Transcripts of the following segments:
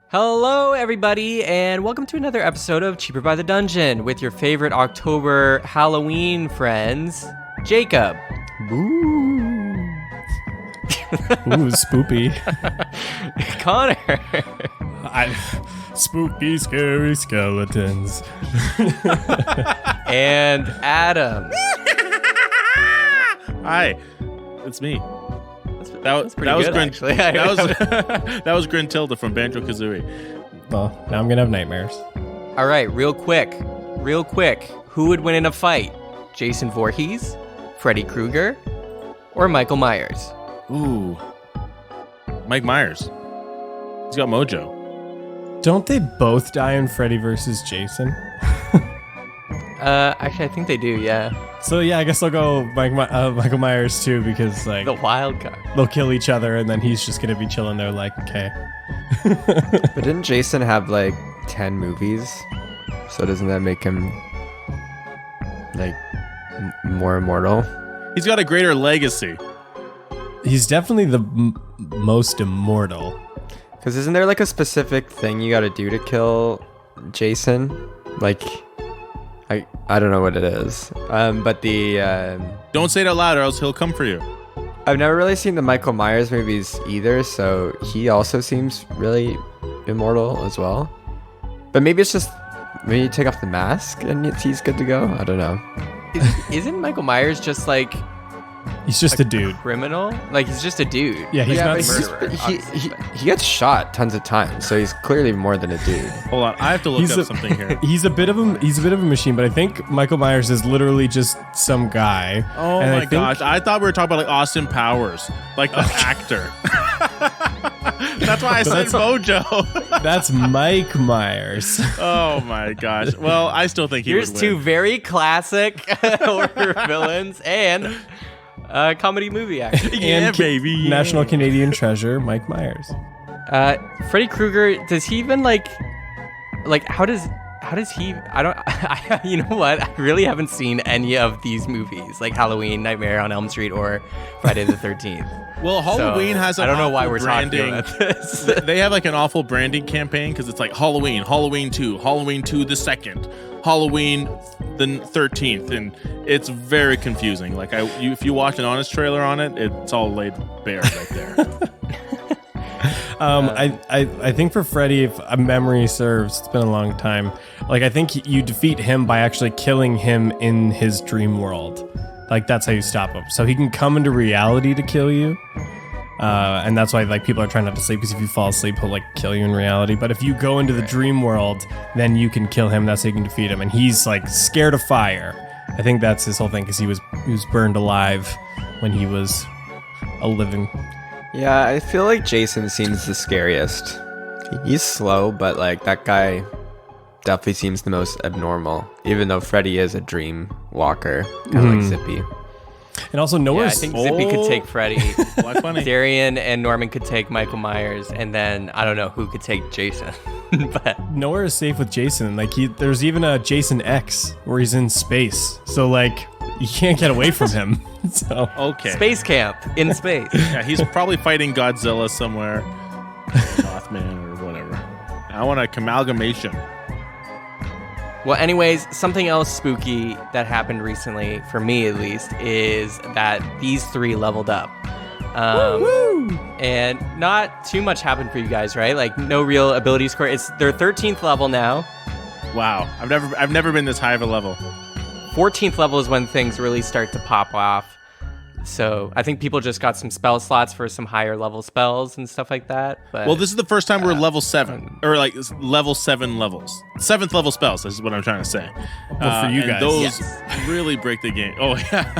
Hello, everybody, and welcome to another episode of Cheaper by the Dungeon with your favorite October Halloween friends, Jacob. Ooh, spoopy. Connor. Spooky, scary skeletons. And Adam. Hi, it's me. That's pretty good, actually. That was Grintilda from Banjo-Kazooie. Well, now I'm gonna have nightmares. All right, real quick. Who would win in a fight? Jason Voorhees, Freddy Krueger, or Michael Myers? Ooh, Mike Myers. He's got mojo. Don't they both die in Freddy versus Jason? Actually, I think they do, yeah. So yeah, I guess I'll go Michael Myers too, because like The wild card. they'll kill each other and then he's just gonna be chilling there like, okay. But didn't Jason have like 10 movies? So doesn't that make him like more immortal? He's got a greater legacy. He's definitely the most immortal. Because isn't there like a specific thing you gotta do to kill Jason? Like, I don't know what it is. But Don't say it out loud or else he'll come for you. I've never really seen the Michael Myers movies either, so he also seems really immortal as well. But maybe it's just maybe you take off the mask and he's good to go. I don't know. Isn't Michael Myers just like He's just a dude. criminal? Like, he's just a dude. Yeah, he's not but murderer, he gets shot tons of times, so he's clearly more than a dude. Hold on, I have to look up something here. He's a bit of a machine, but I think Michael Myers is literally just some guy. Oh And my I think- gosh, I thought we were talking about like Austin Powers, like the actor. That's why I said mojo. That's Mike Myers. Oh my gosh. Well, I still think he Here's would two win. very classic horror villains and comedy movie actor. Yeah, And baby. yeah. National Canadian Treasure, Mike Myers. Freddy Krueger, does he even like how does he? You know what? I really haven't seen any of these movies, like Halloween, Nightmare on Elm Street, or Friday the 13th. Well, Halloween has. I don't know why awful we're branding. talking about this. They have like an awful branding campaign because it's like Halloween 2, Halloween 2 the 2nd, Halloween the 13th, and it's very confusing. Like if you watch an honest trailer on it, it's all laid bare right there. I think for Freddy, if a memory serves, it's been a long time. Like I think you defeat him by actually killing him in his dream world. Like that's how you stop him. So he can come into reality to kill you. And that's why like people are trying not to sleep, because if you fall asleep, he'll like kill you in reality. But if you go into the dream world, then you can kill him. That's how you can defeat him. And he's like scared of fire. I think that's his whole thing, because he was burned alive when he was a living. Yeah, I feel like Jason seems the scariest. He's slow, but like that guy definitely seems the most abnormal, even though Freddy is a dream walker, kind of like Zippy. And also Yeah, I nowhere's think Zippy could take Freddy. Black Bunny. Darian and Norman could take Michael Myers, and then I don't know who could take Jason. But nowhere is safe with Jason. Like there's even a Jason X where he's in space. So like you can't get away from him. So Okay. space camp in space. Yeah, he's probably fighting Godzilla somewhere, Mothman or whatever. I want a amalgamation. Well, anyways, something else spooky that happened recently, for me at least, is that these three leveled up. And not too much happened for you guys, right? Like no real ability score. It's their 13th level now. Wow, I've never been this high of a level. 14th level is when things really start to pop off. So I think people just got some spell slots for some higher level spells and stuff like that. But Well, this is the first time we're level 7, or like level 7 levels. 7th level spells, this is what I'm trying to say. Well, for you and guys. those Yes. really break the game. Oh, yeah.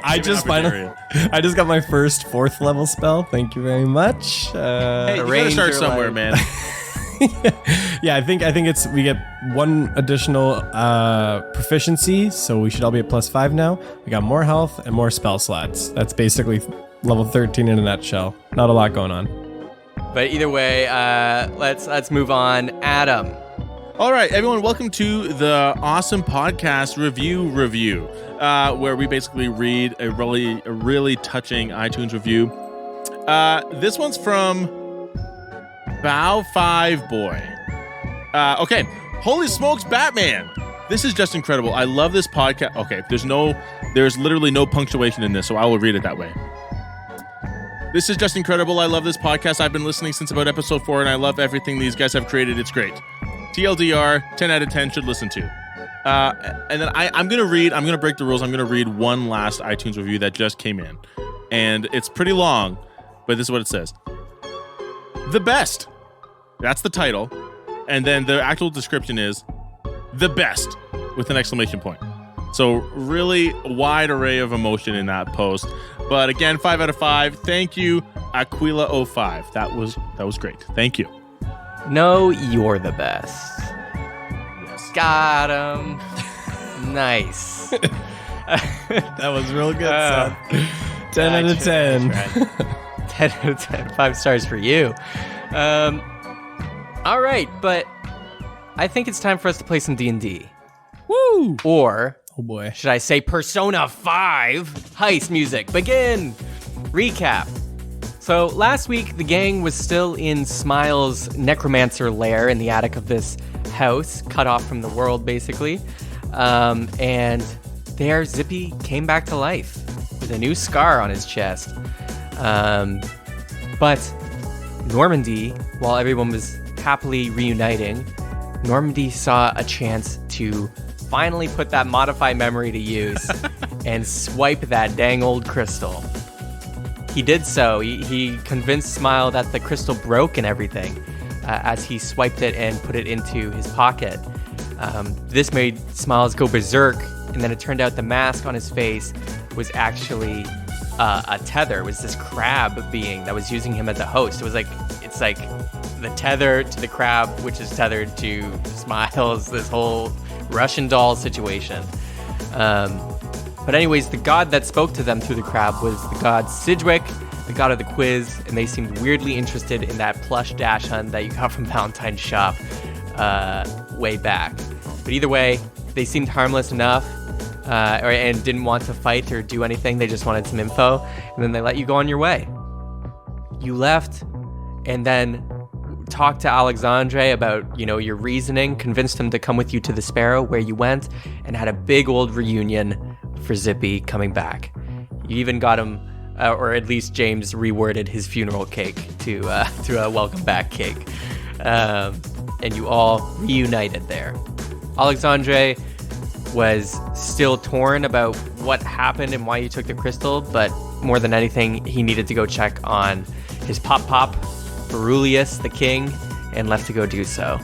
I just got my first 4th level spell. Thank you very much. Hey, you gotta Arrange start your somewhere, life. man. Yeah, I think we get one additional proficiency, so we should all be at +5 now. We got more health and more spell slots. That's basically level 13 in a nutshell. Not a lot going on. But either way, let's move on. Adam. All right, everyone, welcome to the awesome podcast review, where we basically read a really touching iTunes review. This one's from Bow 5 boy. Okay. Holy smokes, Batman. This is just incredible. I love this podcast. Okay, there's literally no punctuation in this, so I will read it that way. This is just incredible. I love this podcast. I've been listening since about episode 4, and I love everything these guys have created. It's great. TLDR, 10 out of 10, should listen to. And then I'm going to break the rules. I'm going to read one last iTunes review that just came in. And it's pretty long, but this is what it says. The best. That's the title. And then the actual description is the best with an exclamation point. So really wide array of emotion in that post. But again, 5 out of 5. Thank you, Aquila05. That was great. Thank you. No, you're the best. Yes. Got him. Nice. That was real good, son. 10 out of 10. 10 out of 10. 5 stars for you. All right, but I think it's time for us to play some D&D. Woo! Or, Oh boy. should I say Persona 5? Heist music, begin! Recap. So last week, the gang was still in Smile's necromancer lair in the attic of this house, cut off from the world, basically. And there, Zippy came back to life with a new scar on his chest. But Normandy, while everyone was happily reuniting, Normandy saw a chance to finally put that modified memory to use and swipe that dang old crystal. He did so. He convinced Smile that the crystal broke and everything as he swiped it and put it into his pocket. This made Smiles go berserk, and then it turned out the mask on his face was actually a tether. It was this crab being that was using him as a host. It's like the tether to the crab, which is tethered to Smiles, this whole Russian doll situation. But anyways, the god that spoke to them through the crab was the god Sidgwick, the god of the quiz, and they seemed weirdly interested in that plush dash hunt that you got from Valentine's shop way back. But either way, they seemed harmless enough and didn't want to fight or do anything. They just wanted some info, and then they let you go on your way. You left, and then talked to Alexandre about, your reasoning, convinced him to come with you to the Sparrow where you went, and had a big old reunion for Zippy coming back. You even got him, or at least James reworded his funeral cake to a welcome back cake. And you all reunited there. Alexandre was still torn about what happened and why you took the crystal, but more than anything, he needed to go check on his pop, Berulius, the king, and left to go do so.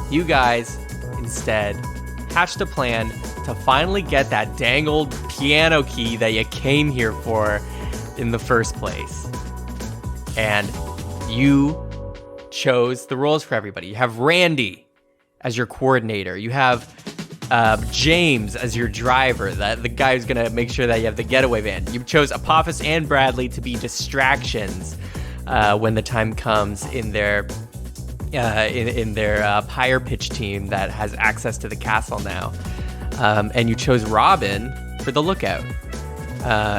You guys, instead, hatched a plan to finally get that dang old piano key that you came here for in the first place. And you chose the roles for everybody. You have Randy as your coordinator. You have James as your driver, the guy who's gonna make sure that you have the getaway van. You chose Apophis and Bradley to be distractions when the time comes in their pyre pitch team that has access to the castle now. And you chose Robin for the lookout,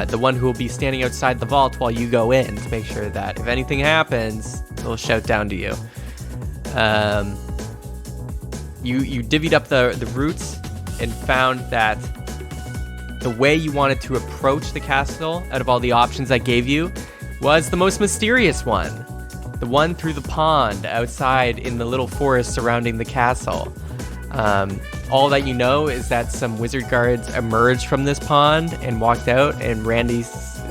the one who will be standing outside the vault while you go in to make sure that if anything happens, they'll shout down to you. You divvied up the routes and found that the way you wanted to approach the castle out of all the options I gave you was the most mysterious one. The one through the pond outside in the little forest surrounding the castle. All that you know is that some wizard guards emerged from this pond and walked out, and Randy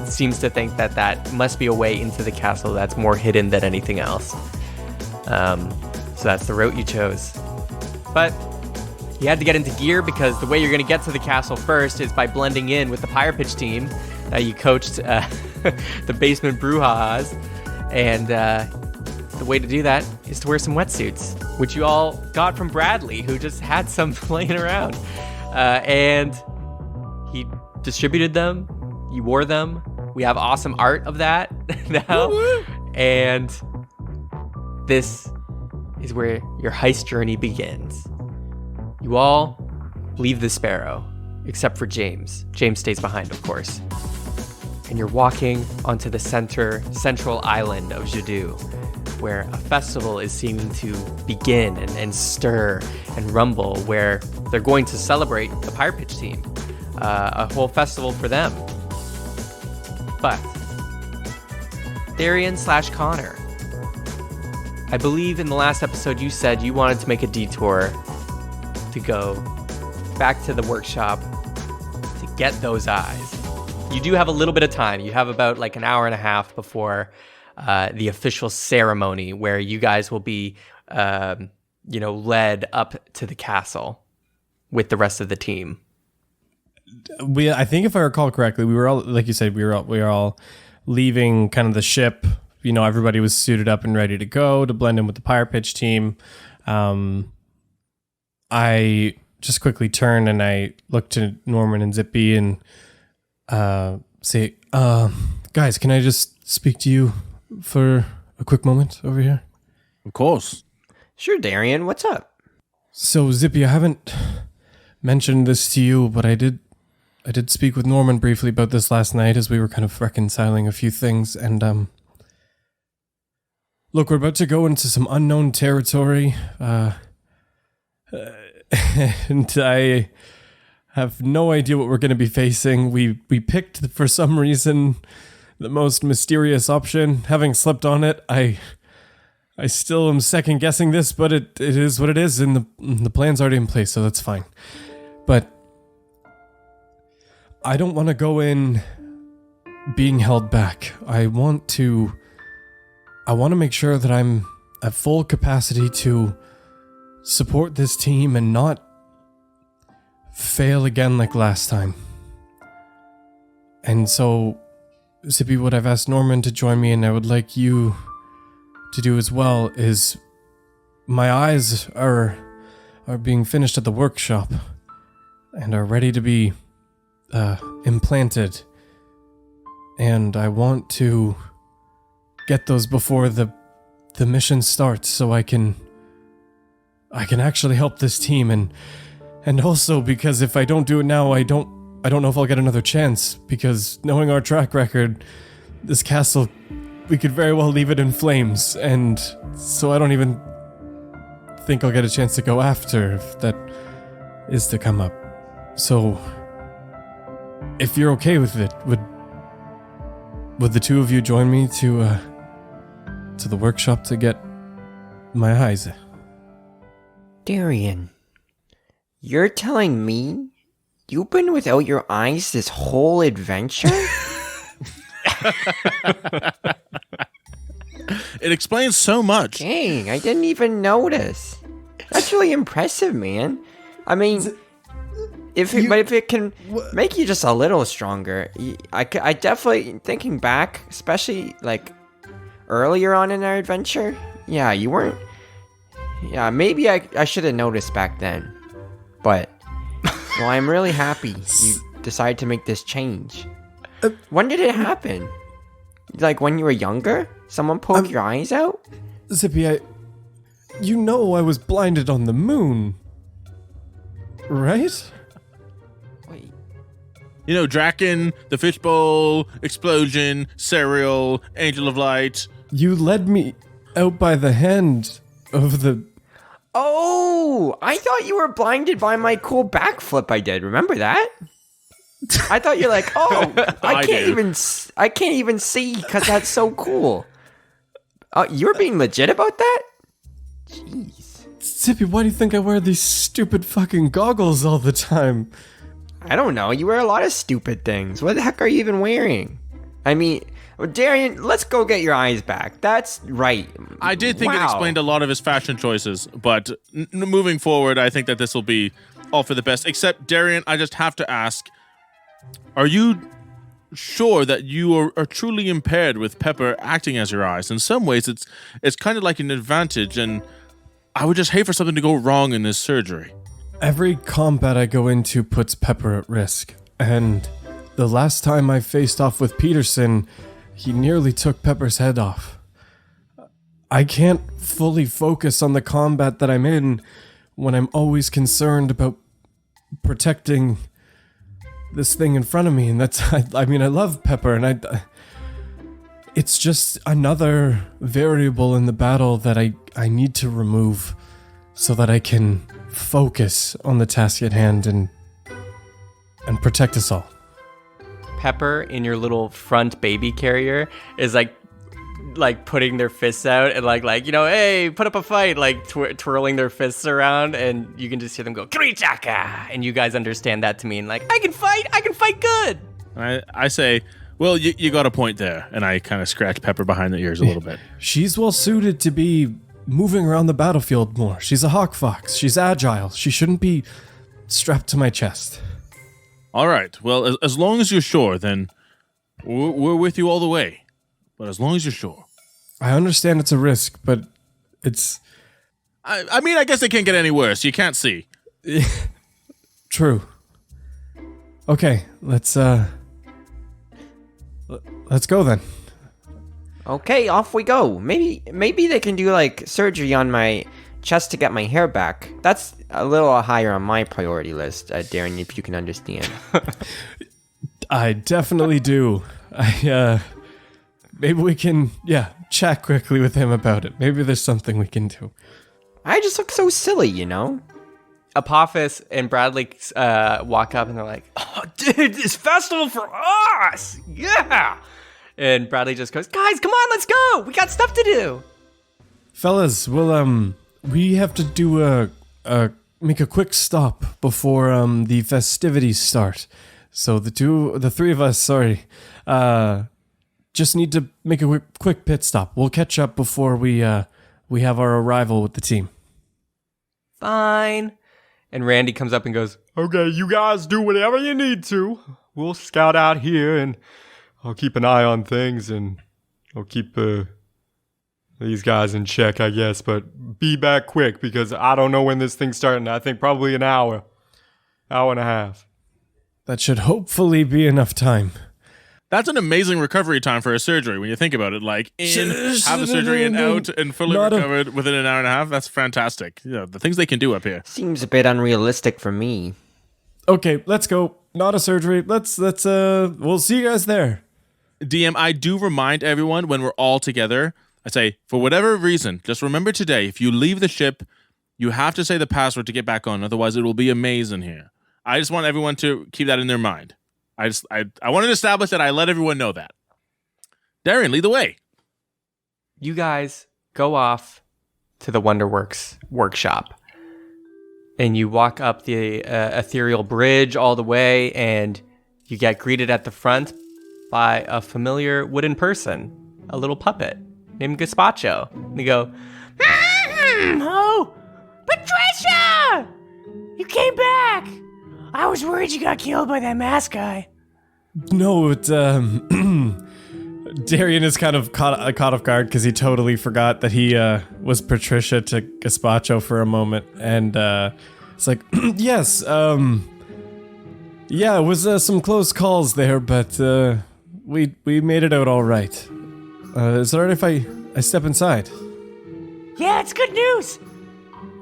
seems to think that must be a way into the castle that's more hidden than anything else. So that's the route you chose. But you had to get into gear because the way you're going to get to the castle first is by blending in with the Pyre Pitch team that you coached, the basement brouhahas. And the way to do that is to wear some wetsuits, which you all got from Bradley, who just had some laying around. And he distributed them. You wore them. We have awesome art of that now. And this is where your heist journey begins. You all leave the Sparrow, except for James. James stays behind, of course. And you're walking onto the central island of Jadoo, where a festival is seeming to begin and stir and rumble, where they're going to celebrate the Pirate Pitch team. A whole festival for them. But Darian/Connor, I believe in the last episode you said you wanted to make a detour to go back to the workshop to get those eyes. You do have a little bit of time. You have about like an hour and a half before the official ceremony where you guys will be, led up to the castle with the rest of the team. I think if I recall correctly, we were all, like you said, we were all leaving kind of the ship. You know, everybody was suited up and ready to go to blend in with the Pirate Pitch team. I just quickly turned and I looked to Norman and Zippy and say, guys, can I just speak to you for a quick moment over here? Of course. Sure, Darian, what's up? So, Zippy, I haven't mentioned this to you, but I did speak with Norman briefly about this last night as we were kind of reconciling a few things. And, look, we're about to go into some unknown territory. And I have no idea what we're going to be facing. We picked, for some reason, the most mysterious option. Having slept on it, I still am second guessing this, but it is what it is, and the plan's already in place, so that's fine. But I don't want to go in being held back. I want to make sure that I'm at full capacity to support this team and not fail again like last time. And so, Zippy, what I've asked Norman to join me, and I would like you to do as well, is my eyes are being finished at the workshop and are ready to be implanted. And I want to get those before the mission starts so I can actually help this team, and also because if I don't do it now, I don't know if I'll get another chance, because knowing our track record, this castle, we could very well leave it in flames, and so I don't even think I'll get a chance to go after if that is to come up. So if you're okay with it, would the two of you join me to the workshop to get my eyes? Darian, you're telling me you've been without your eyes this whole adventure? It explains so much. Dang, I didn't even notice. That's really impressive, man. I mean, if it can make you just a little stronger, I definitely, thinking back, especially like earlier on in our adventure, yeah, you weren't. Yeah, maybe I should have noticed back then. But, well, I'm really happy you decided to make this change. When did it happen? Like when you were younger? Someone poke your eyes out? Zippy, I was blinded on the moon. Right? Wait. You know, Draken, the fishbowl, explosion, cereal, angel of light. You led me out by the hand of the... Oh, I thought you were blinded by my cool backflip I did. Remember that? I thought you're like, oh, I can't even see because that's so cool. You were being legit about that? Jeez. Zippy, why do you think I wear these stupid fucking goggles all the time? I don't know. You wear a lot of stupid things. What the heck are you even wearing? I mean, Darian, let's go get your eyes back. That's right. I did think it explained a lot of his fashion choices, but moving forward, I think that this will be all for the best. Except, Darian, I just have to ask, are you sure that you are truly impaired with Pepper acting as your eyes? In some ways, it's kind of like an advantage, and I would just hate for something to go wrong in this surgery. Every combat I go into puts Pepper at risk, and the last time I faced off with Peterson, he nearly took Pepper's head off. I can't fully focus on the combat that I'm in when I'm always concerned about protecting this thing in front of me, and that's, I mean, I love Pepper, and It's just another variable in the battle that I need to remove so that I can focus on the task at hand and protect us all. Pepper in your little front baby carrier is like putting their fists out and like hey, put up a fight, like twirling their fists around, and you can just hear them go Krichaka, and you guys understand that to mean like I can fight good. I say, well, you got a point there, and I kind of scratch Pepper behind the ears a little bit. She's well suited to be moving around the battlefield more. She's a hawk fox. She's agile. She shouldn't be strapped to my chest. All right. Well, as long as you're sure, then we're with you all the way. But as long as you're sure. I understand it's a risk, but it's... I mean, I guess it can't get any worse. You can't see. True. Okay, let's go then. Okay, off we go. Maybe they can do like surgery on my chest to get my hair back. That's a little higher on my priority list, Darren, if you can understand. I definitely do. Maybe we can, chat quickly with him about it. Maybe there's something we can do. I just look so silly, you know? Apophis and Bradley walk up and they're like, "Oh, dude, this festival for us! Yeah!" And Bradley just goes, "Guys, come on, let's go! We got stuff to do!" Fellas, we have to do make a quick stop before the festivities start. So the three of us, just need to make a quick pit stop. We'll catch up before we have our arrival with the team. Fine. And Randy comes up and goes, "Okay, you guys do whatever you need to. We'll scout out here and I'll keep an eye on things and I'll keep these guys in check, I guess. But be back quick because I don't know when this thing's starting. I think probably an hour and a half." That should hopefully be enough time. That's an amazing recovery time for a surgery when you think about it. Like, have the surgery and out and fully recovered within an hour and a half. That's fantastic. Yeah, the things they can do up here. Seems a bit unrealistic for me. Okay, let's go. Not a surgery. Let's we'll see you guys there. DM, I do remind everyone when we're all together, I say, for whatever reason, just remember today, if you leave the ship, you have to say the password to get back on. Otherwise, it will be a maze in here. I just want everyone to keep that in their mind. I wanted to establish that I let everyone know that. Darian, lead the way. You guys go off to the Wonderworks workshop. And you walk up the ethereal bridge all the way, and you get greeted at the front by a familiar wooden person, a little puppet named Gazpacho. And they go, "Oh, Patricia! You came back! I was worried you got killed by that mask guy." No, it's Darian is kind of caught off guard because he totally forgot that he was Patricia to Gazpacho for a moment, and it's like, yes, yeah, it was some close calls there, but we made it out all right. Is it alright if I step inside? Yeah, it's good news.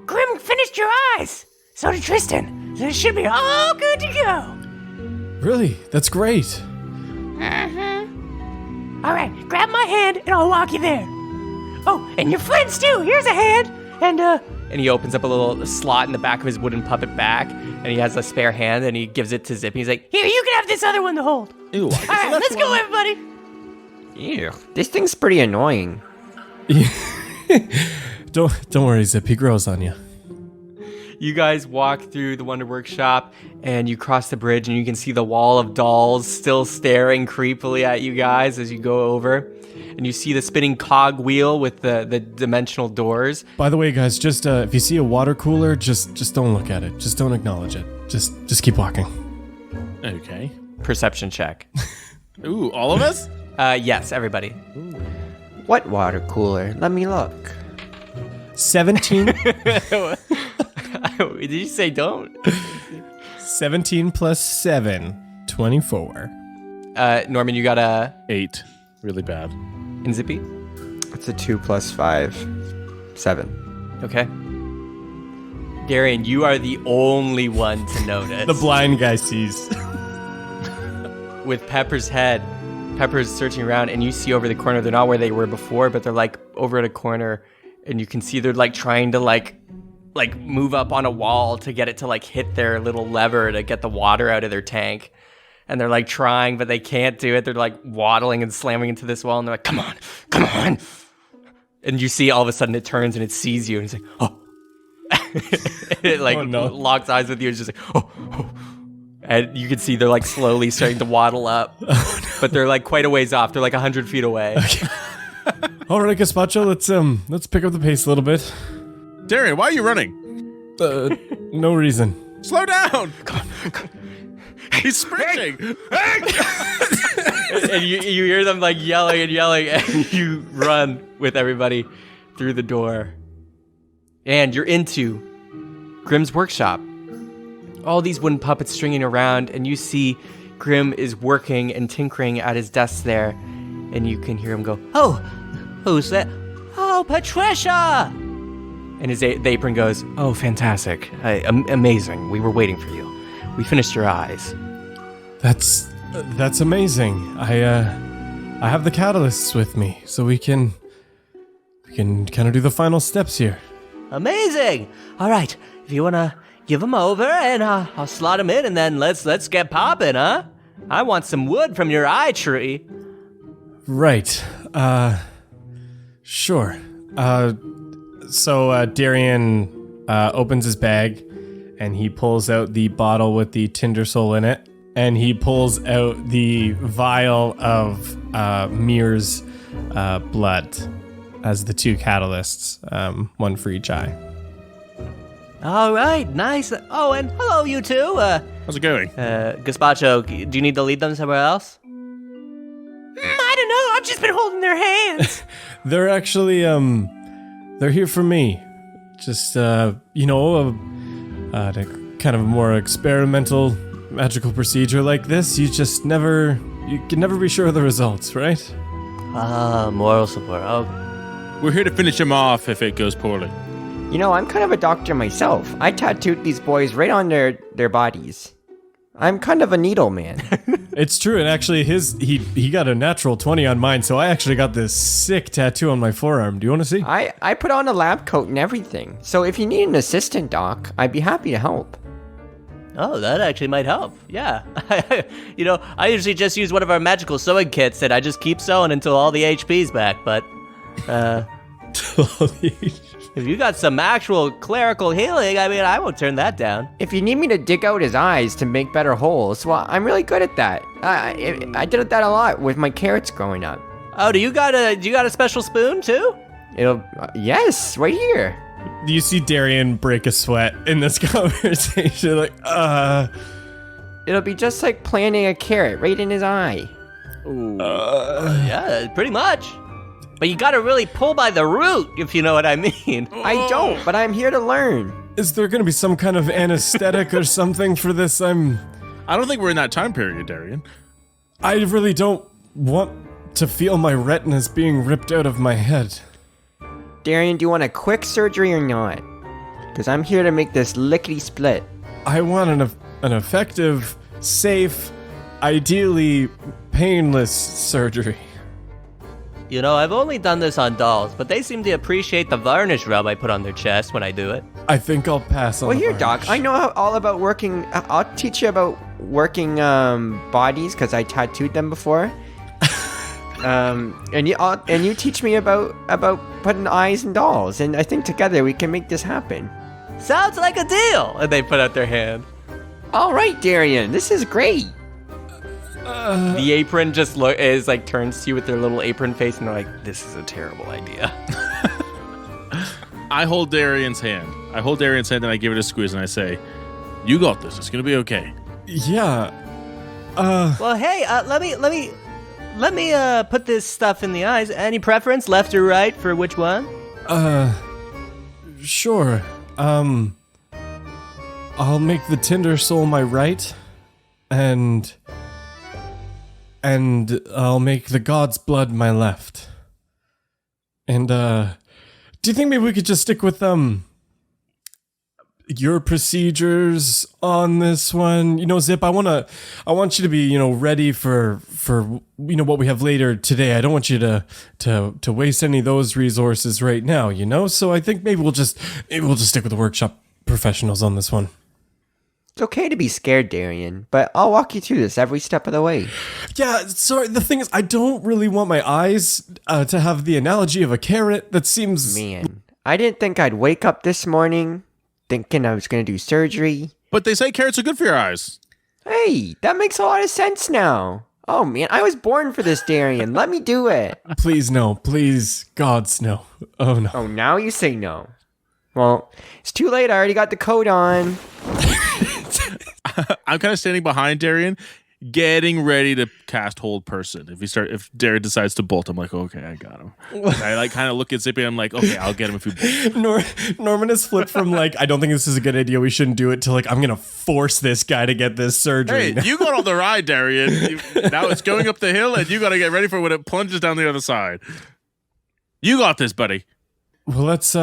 Grim finished your eyes. So did Tristan. So it should be all good to go. Really? That's great. Mm-hmm. All right, grab my hand and I'll walk you there. Oh, and your friends too. Here's a hand. And he opens up a little slot in the back of his wooden puppet back, and he has a spare hand, and he gives it to Zippy. He's like, "Here, you can have this other one to hold." Ew, all right, let's go, everybody. Ew, this thing's pretty annoying. Don't worry, Zip. He grows on you. You guys walk through the Wonder Workshop, and you cross the bridge, and you can see the wall of dolls still staring creepily at you guys as you go over. And you see the spinning cog wheel with the dimensional doors. By the way, guys, just if you see a water cooler, just don't look at it. Just don't acknowledge it. Just keep walking. Okay. Perception check. Ooh, all of us? Yes, everybody. What water cooler? Let me look. 17. Did you say don't? 17 plus 7, 24. Norman, you got a 8. Really bad. in Zippy? It's a 2 plus 5. 7. Okay. Darian, you are the only one to notice. The blind guy sees. With Pepper's head Pepper's searching around, and you see over the corner, they're not where they were before, but they're like over at a corner, and you can see they're like trying to like move up on a wall to get it to like hit their little lever to get the water out of their tank. And they're like trying, but they can't do it. They're like waddling and slamming into this wall, and they're like, come on. And you see all of a sudden it turns and it sees you, and it's like, oh. It like locks eyes with you, and it's just like, oh. And you can see they're like slowly starting to waddle up, but they're like quite a ways off. They're like 100 feet away. Okay. All right, Gazpacho, let's pick up the pace a little bit. Darian, why are you running? No reason. Slow down. Come on. He's sprinting. And you hear them like yelling, and you run with everybody through the door. And you're into Grimm's workshop. All these wooden puppets stringing around, and you see Grimm is working and tinkering at his desk there, and you can hear him go, oh, who's that? Oh, Patricia! And the apron goes, oh, fantastic. Amazing. We were waiting for you. We finished your eyes. That's amazing. I have the catalysts with me, so we can kind of do the final steps here. Amazing. All right, if you want to give them over, and I'll slot them in, and then let's get popping, huh? I want some wood from your eye tree. Right. Sure. So Darian opens his bag, and he pulls out the bottle with the tinder soul in it, and he pulls out the vial of Mir's blood as the two catalysts, one for each eye. All right, nice. Oh, and hello, you two. How's it going? Gazpacho, do you need to lead them somewhere else? I don't know. I've just been holding their hands. They're actually, they're here for me. Just, kind of a more experimental magical procedure like this. You can never be sure of the results, right? Moral support. Oh. We're here to finish him off if it goes poorly. You know, I'm kind of a doctor myself. I tattooed these boys right on their bodies. I'm kind of a needle man. It's true, and actually he got a natural 20 on mine, so I actually got this sick tattoo on my forearm. Do you want to see? I put on a lab coat and everything. So if you need an assistant, Doc, I'd be happy to help. Oh, that actually might help. Yeah. I usually just use one of our magical sewing kits that I just keep sewing until all the HP's back, but if you got some actual clerical healing, I mean, I won't turn that down. If you need me to dig out his eyes to make better holes, well, I'm really good at that. I did that a lot with my carrots growing up. Oh, do you got a special spoon too? Yes, right here. Do you see Darian break a sweat in this conversation? Like, It'll be just like planting a carrot right in his eye. Yeah, pretty much. But you gotta really pull by the root, if you know what I mean. I don't, but I'm here to learn. Is there gonna be some kind of anesthetic or something for this? I don't think we're in that time period, Darian. I really don't want to feel my retinas being ripped out of my head. Darian, do you want a quick surgery or not? Because I'm here to make this lickety-split. I want an effective, safe, ideally painless surgery. You know, I've only done this on dolls, but they seem to appreciate the varnish rub I put on their chest when I do it. I think I'll pass on. Well, here, varnish. Doc, I know all about working. I'll teach you about working bodies because I tattooed them before. And you teach me about putting eyes in dolls, and I think together we can make this happen. Sounds like a deal. And they put out their hand. All right, Darian, this is great. The apron just turns to you with their little apron face, and they're like, "This is a terrible idea." I hold Darian's hand. And I give it a squeeze, and I say, "You got this. It's gonna be okay." Yeah. Well, hey, let me put this stuff in the eyes. Any preference, left or right, for which one? Sure. I'll make the Tinder Soul my right, and I'll make the God's Blood my left. And, do you think maybe we could just stick with, your procedures on this one. Zip, I want you to be, ready for what we have later today. I don't want you to waste any of those resources right now, So I think maybe we'll just stick with the workshop professionals on this one. It's okay to be scared, Darian, but I'll walk you through this every step of the way. Yeah, sorry, the thing is, I don't really want my eyes to have the analogy of a carrot. That seems... Man, I didn't think I'd wake up this morning thinking I was going to do surgery. But they say carrots are good for your eyes. Hey, that makes a lot of sense now. Oh man, I was born for this, Darian. Let me do it. Please, no. Please, gods, no. Oh, no. Oh, now you say no. Well, it's too late. I already got the coat on. I'm kind of standing behind Darian, getting ready to cast Hold Person. If Darian decides to bolt, I'm like, okay, I got him. I kind of look at Zippy and I'm like, okay, I'll get him if you bolt. Norman has flipped from I don't think this is a good idea, we shouldn't do it, to I'm going to force this guy to get this surgery. Hey, you got on the ride, Darian. Now it's going up the hill and you got to get ready for when it plunges down the other side. You got this, buddy. Well, let's,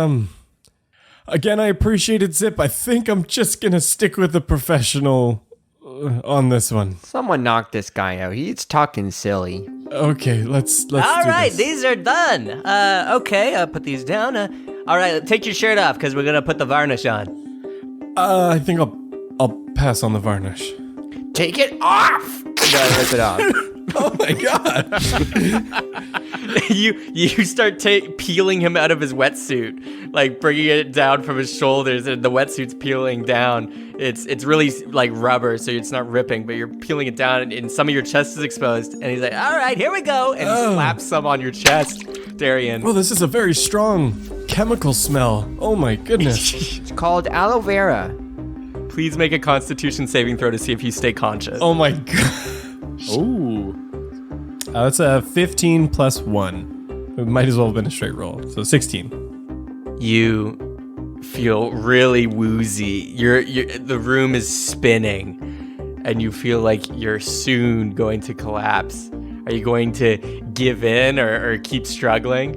again, I appreciate it, Zip. I think I'm just going to stick with the professional on this one. Someone knock this guy out. He's talking silly. Okay, let's All right, this. these are done. Okay, I'll put these down. All right, take your shirt off because we're gonna put the varnish on. I think I'll pass on the varnish. Take it off! You gotta rip it off. Oh my god! You start peeling him out of his wetsuit, bringing it down from his shoulders, and the wetsuit's peeling down. It's really like rubber, so it's not ripping, but you're peeling it down, and some of your chest is exposed. And he's like, "All right, here we go," and he slaps some on your chest, Darian. Well, this is a very strong chemical smell. Oh my goodness! It's called aloe vera. Please make a Constitution saving throw to see if you stay conscious. Oh my god! Ooh. That's a 15 plus 1. It might as well have been a straight roll. So 16. You feel really woozy. The room is spinning, and you feel like you're soon going to collapse. Are you going to give in or keep struggling?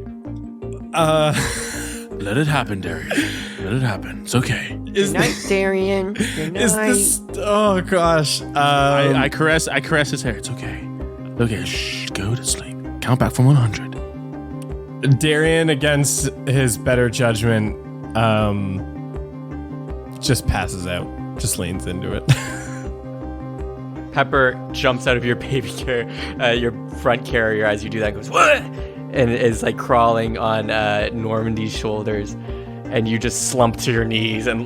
Let it happen, Darian. Let it happen. It's okay. Good night, Darian. Good night. Is this? Oh gosh! I caress his hair. It's okay. Okay, shh. Go to sleep. Count back from 100. Darian, against his better judgment, just passes out. Just leans into it. Pepper jumps out of your baby your front carrier as you do that. Goes what? And is crawling on Normandy's shoulders, and you just slump to your knees and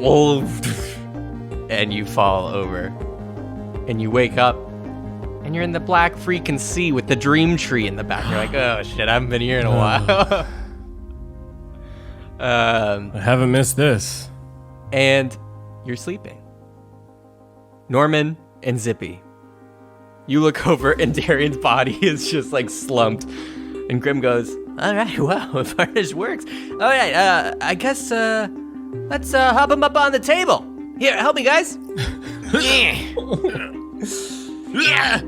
you fall over, and you wake up. And you're in the black freaking sea with the dream tree in the back. You're like, oh shit, I haven't been here in a while. I haven't missed this. And you're sleeping. Norman and Zippy. You look over and Darian's body is just slumped. And Grim goes, all right, well, if varnish works. All right, I guess let's hop him up on the table. Here, help me, guys. Yeah.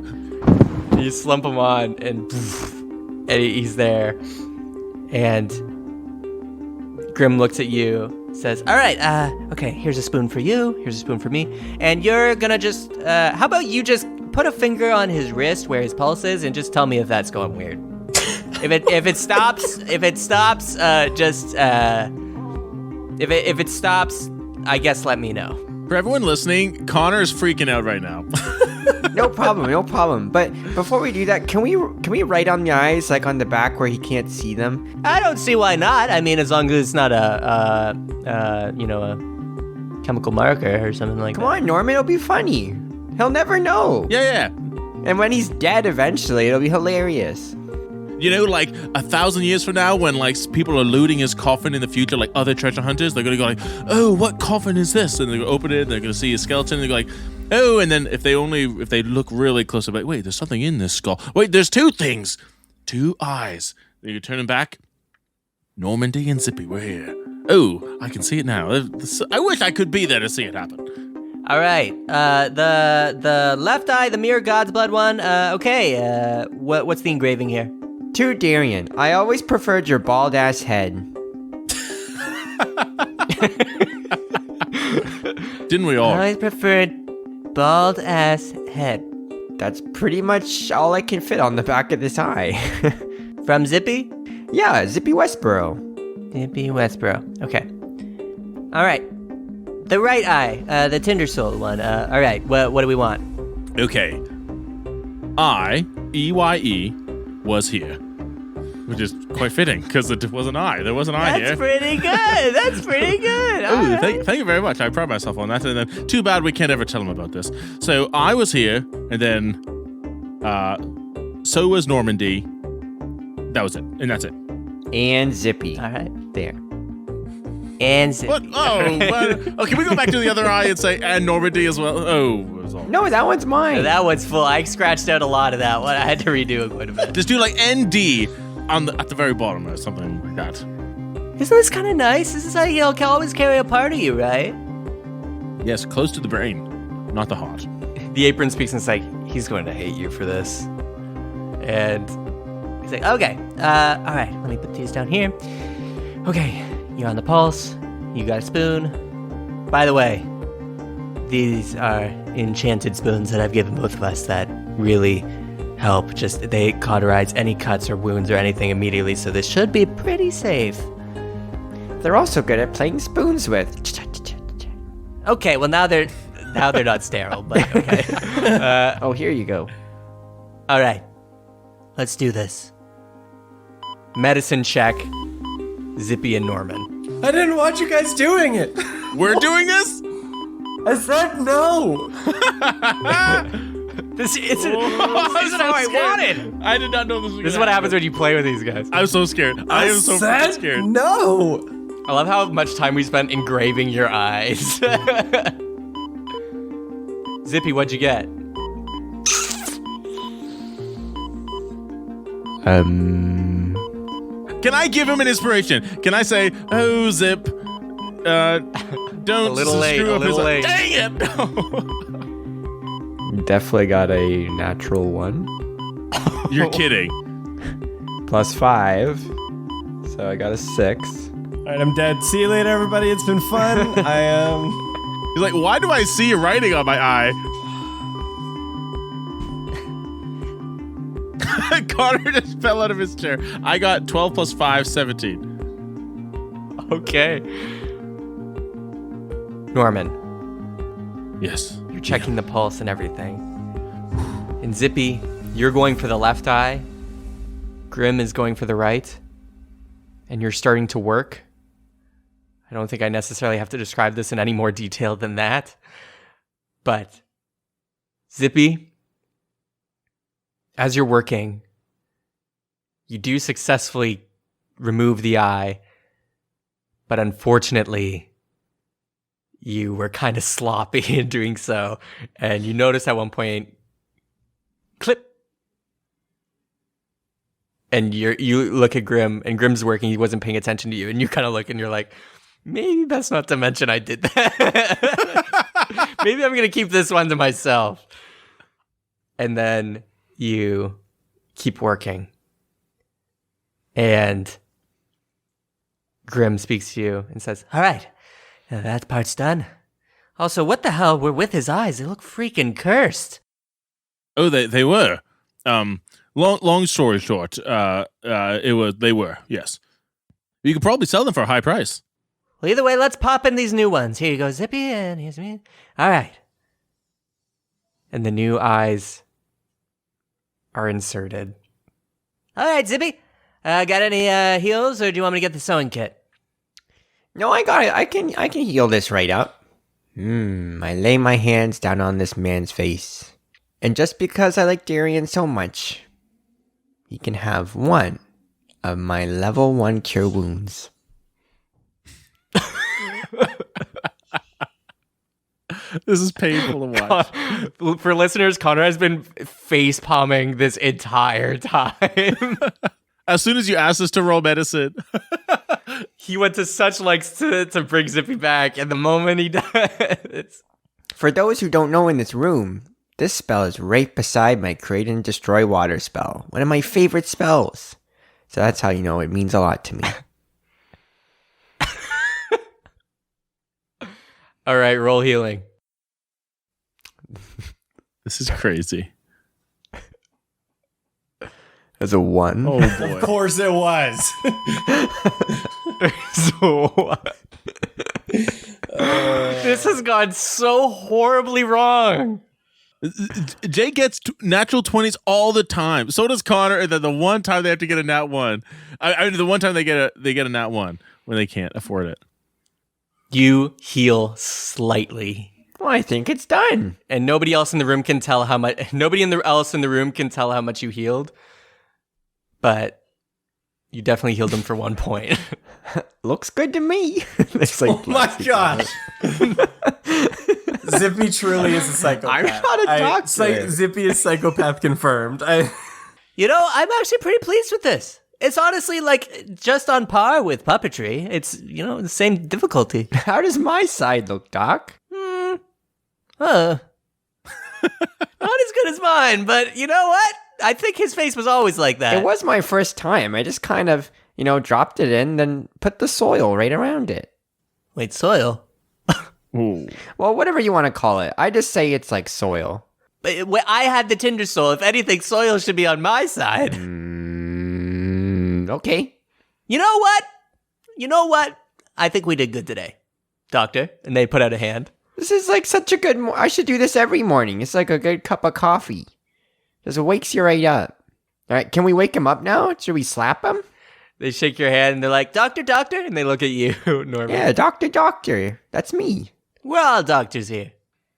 You slump him on, and he's there. And Grim looks at you, says, all right, okay, here's a spoon for you, here's a spoon for me, and you're gonna just, how about you just put a finger on his wrist where his pulse is and just tell me if that's going weird. If it stops, if it stops, I guess let me know. For everyone listening, Connor is freaking out right now. No problem. But before we do that, can we write on the eyes, on the back where he can't see them? I don't see why not. I mean, as long as it's not a chemical marker or something like that. Come on, Norman, it'll be funny. He'll never know. Yeah. And when he's dead eventually, it'll be hilarious. 1,000 years from now, when people are looting his coffin in the future, other treasure hunters, they're gonna go oh, what coffin is this? And they're gonna open it, and they're gonna see his skeleton, and they're go oh, and then if they look really close, they're wait, there's something in this skull. Wait, there's two things, 2 eyes. Then you turn them back. Normandy and Zippy, we're here. Oh, I can see it now. I wish I could be there to see it happen. All right, the left eye, the mirror god's blood one. Okay, what's the engraving here? To Darian, I always preferred your bald ass head. Didn't we all? I always preferred bald ass head. That's pretty much all I can fit on the back of this eye. From Zippy? Yeah, Zippy Westboro. Zippy Westboro. Okay. All right. The right eye, the Tinder Soul one. All right. What do we want? Okay. I, EYE, was here. Which is quite fitting, because it was an eye. There was an eye here. That's pretty good. That's pretty good. All Ooh, right. thank you very much. I pride myself on that. And then, too bad we can't ever tell him about this. So I was here, and then so was Normandy. That was it, and that's it. And Zippy. All right. There. And Zippy. What? Oh, well, can we go back to the other eye and say and Normandy as well? Oh, it was all. No, that one's mine. That one's full. I scratched out a lot of that one. I had to redo it quite a bit. Just do like ND at the very bottom or something like that. Isn't this kind of nice? This is how you can always carry a part of you, right? Yes, close to the brain, not the heart. The apron speaks and it's like, he's going to hate you for this. And He's like, okay, all right, let me put these down here. Okay, you're on the pulse. You got a spoon. By the way, these are enchanted spoons that I've given both of us that really help. Just, they cauterize any cuts or wounds or anything immediately, so this should be pretty safe. They're also good at playing spoons with. Okay, well now they're not sterile, but okay. Oh, here you go. All right, let's do this. medicine check, Zippy and Norman. I didn't want you guys doing it. We're doing this? I said no. This isn't how I wanted. I did not know this was This is what happens when you play with these guys. I'm so scared. I am so freaking scared. No. I love how much time we spent engraving your eyes. Zippy, what'd you get? Can I give him an inspiration? Can I say, oh, Zip, don't A little late, screw a up his little late. Dang it! Definitely got a natural 1. You're kidding. Plus 5. So I got a 6. All right, I'm dead. See you later, everybody. It's been fun. He's like, why do I see writing on my eye? Connor just fell out of his chair. I got 12 plus 5, 17. Okay. Norman, Yes. you're checking the pulse and everything. And Zippy, you're going for the left eye. Grim is going for the right. And you're starting to work. I don't think I necessarily have to describe this in any more detail than that. But Zippy, as you're working, you do successfully remove the eye, but unfortunately, you were kind of sloppy in doing so, and you notice at one point, clip, and you look at Grim, and Grim's working, he wasn't paying attention to you, and you kind of look and you're like, maybe best not to mention I did that. Maybe I'm gonna keep this one to myself. And then you keep working. And Grim speaks to you and says, all right, now that part's done. Also, what the hell were with his eyes? They look freaking cursed. Oh, they were. Long story short, they were, yes. You could probably sell them for a high price. Well, either way, let's pop in these new ones. Here you go, Zippy, and here's me. All right. And the new eyes are inserted. All right, Zippy. Got any heals, or do you want me to get the sewing kit? No, I got it. I can heal this right up. I lay my hands down on this man's face. And just because I like Darian so much, he can have one of my level 1 cure wounds. This is painful to watch. For listeners, Connor has been face palming this entire time. As soon as you asked us to roll medicine. He went to such lengths to bring Zippy back, and the moment he does, For those who don't know in this room, this spell is right beside my Create and Destroy Water spell, one of my favorite spells. So that's how you know it means a lot to me. All right, roll healing. This is crazy. As a 1. Oh boy. Of course it was. So this has gone so horribly wrong. Jay gets natural 20s all the time. So does Connor. And then the one time they have to get a nat 1. I mean, the one time they get a nat 1 when they can't afford it. You heal slightly. Well, I think it's done. And nobody else in the room can tell how much. Nobody else in the room can tell how much you healed, but you definitely healed them for 1 point. Looks good to me. It's like, Oh my gosh. Zippy truly is a psychopath. I'm not a doctor. Zippy is psychopath confirmed. You know, I'm actually pretty pleased with this. It's honestly like just on par with puppetry. It's, you know, the same difficulty. How does my side look, Doc? Not as good as mine, but you know what? I think his face was always like that. It was my first time. I just kind of, dropped it in, then put the soil right around it. Wait, soil? Ooh. Well, whatever you want to call it. I just say it's like soil. But I had the Tinder soil. If anything, soil should be on my side. Okay. You know what? I think we did good today, Doctor. And they put out a hand. This is like such a good... I should do this every morning. It's like a good cup of coffee. Just wakes you right up. All right, can we wake him up now? Should we slap him? They shake your hand and they're like, "Doctor, doctor," and they look at you, Norman. Yeah, doctor. That's me. We're all doctors here.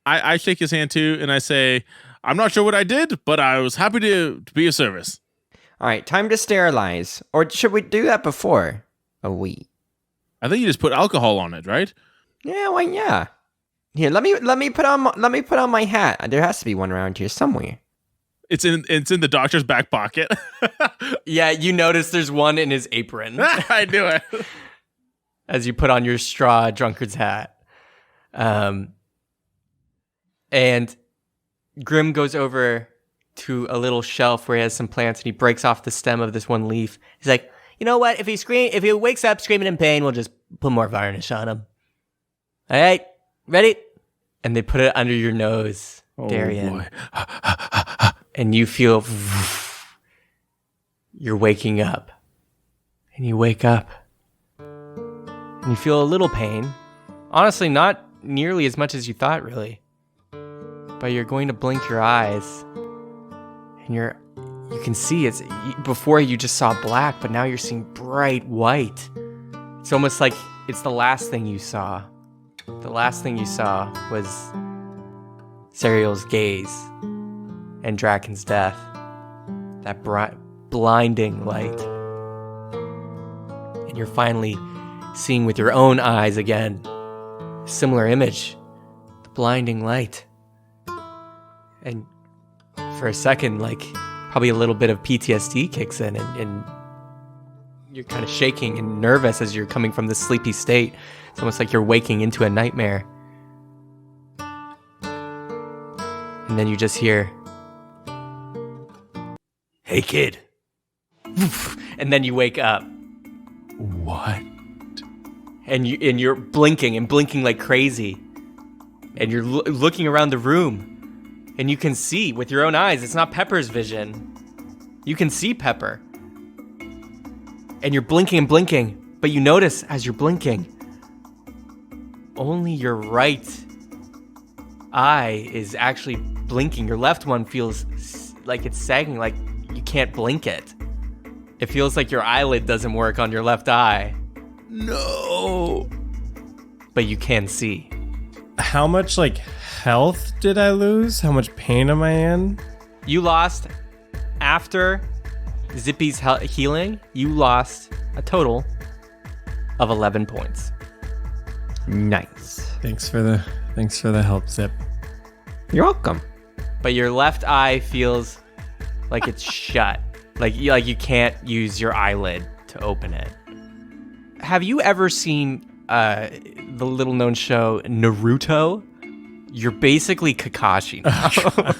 I shake his hand too, and I say, I'm not sure what I did, but I was happy to be of service. All right, time to sterilize. Or should we do that before? Oh, wait. I think you just put alcohol on it, right? Yeah, well, yeah. Here, let me put on my hat. There has to be one around here somewhere. It's in the doctor's back pocket. Yeah, you notice there's one in his apron I knew it. as you put on your straw drunkard's hat. And Grim goes over to a little shelf where he has some plants and he breaks off the stem of this one leaf. He's like, you know what? If he wakes up screaming in pain, we'll just put more varnish on him. All right, ready? And they put it under your nose, Darian. Boy. And you feel you're waking up. And you wake up. And you feel a little pain. Honestly, not nearly as much as you thought, really. But you're going to blink your eyes. And you can see before you just saw black, but now you're seeing bright white. It's almost like it's the last thing you saw. The last thing you saw was Serial's gaze and Draken's death. That blinding light. And you're finally seeing with your own eyes again. Similar image. The blinding light. And for a second, like, probably a little bit of PTSD kicks in and you're kind of shaking and nervous as you're coming from this sleepy state. It's almost like you're waking into a nightmare. And then you just hear, "Hey, kid." And then you wake up. What? And you're blinking like crazy. And you're looking around the room. And you can see with your own eyes, it's not Pepper's vision. You can see Pepper. And you're blinking, but you notice as you're blinking, only your right eye is actually blinking. Your left one feels like it's sagging, like you can't blink it. It feels like your eyelid doesn't work on your left eye. No. But you can see. How much health did I lose? How much pain am I in? You lost, after Zippy's healing, you lost a total of 11 points. Nice. Thanks for the help, Zip. You're welcome. But your left eye feels like it's shut. Like you can't use your eyelid to open it. Have you ever seen the little known show Naruto? You're basically Kakashi now.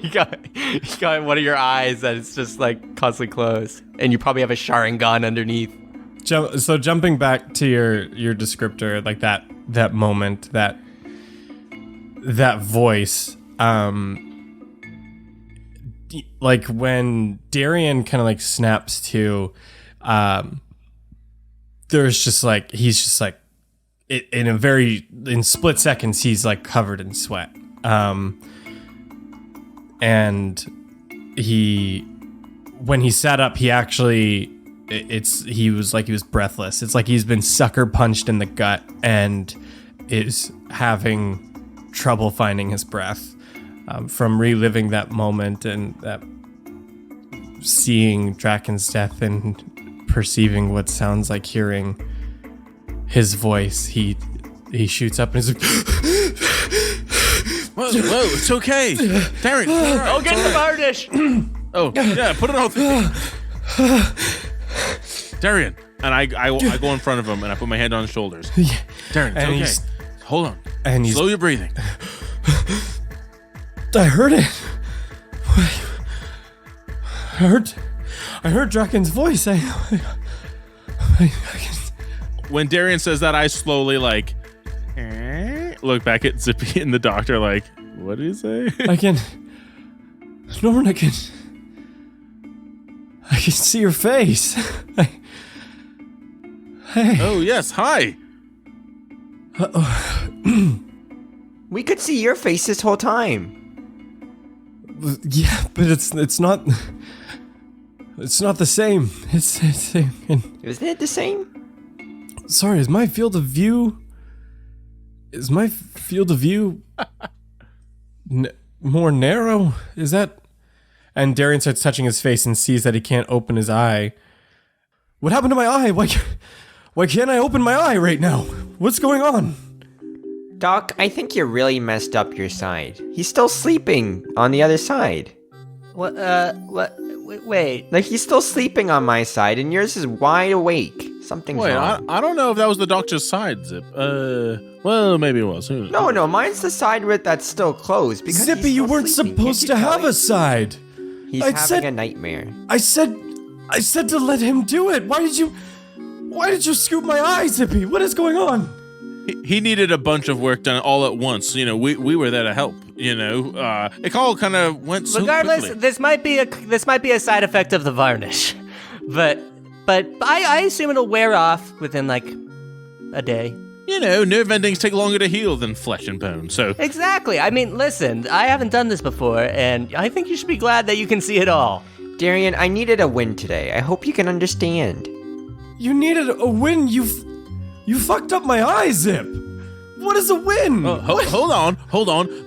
you got one of your eyes that is just constantly closed, and you probably have a Sharingan underneath. So jumping back to your descriptor, like that that moment, that voice. Like when Darian kind of like snaps to, there's just like, he's just like, in split seconds, he's like covered in sweat. And when he sat up, he actually, he was breathless. It's like he's been sucker punched in the gut and is having trouble finding his breath. From reliving that moment and that seeing Draken's death and perceiving what sounds like hearing his voice, he shoots up and he's like, whoa, it's okay. Darren, all right, Oh, get the varnish! Oh, yeah, put it on. Darian, and I go in front of him and I put my hand on his shoulders. Darian, it's okay. Hold on. And slow your breathing. I heard it. I heard Draken's voice. I When Darian says that, I slowly look back at Zippy and the doctor like, what did he say? Norman, I can see your face. Hey. Oh yes, hi. We could see your face this whole time. Yeah, but it's not the same. Isn't it the same? Sorry, is my field of view more narrow? Is that? And Darian starts touching his face and sees that he can't open his eye. What happened to my eye? Why can't I open my eye right now? What's going on? Doc, I think you really messed up your side. He's still sleeping on the other side. What? Wait. Like, he's still sleeping on my side, and yours is wide awake. Something's Wait, wrong. I don't know if that was the doctor's side, Zip. Well, maybe it was. Who knows? No, mine's the side that's still closed. Because Zippy, he's you still weren't sleeping. supposed Can't to you have tell a side. He's I having said- a nightmare. I said to let him do it. Why did you scoop my eye, Zippy? What is going on? He needed a bunch of work done all at once. You know, we were there to help. You know, it all kind of went so Regardless, quickly. this might be a side effect of the varnish, but I assume it'll wear off within like a day. You know, nerve endings take longer to heal than flesh and bone. So Exactly. I mean, listen, I haven't done this before, and I think you should be glad that you can see it all. Darian, I needed a win today. I hope you can understand. You needed a win. You fucked up my eye, Zip. What is a win? hold on.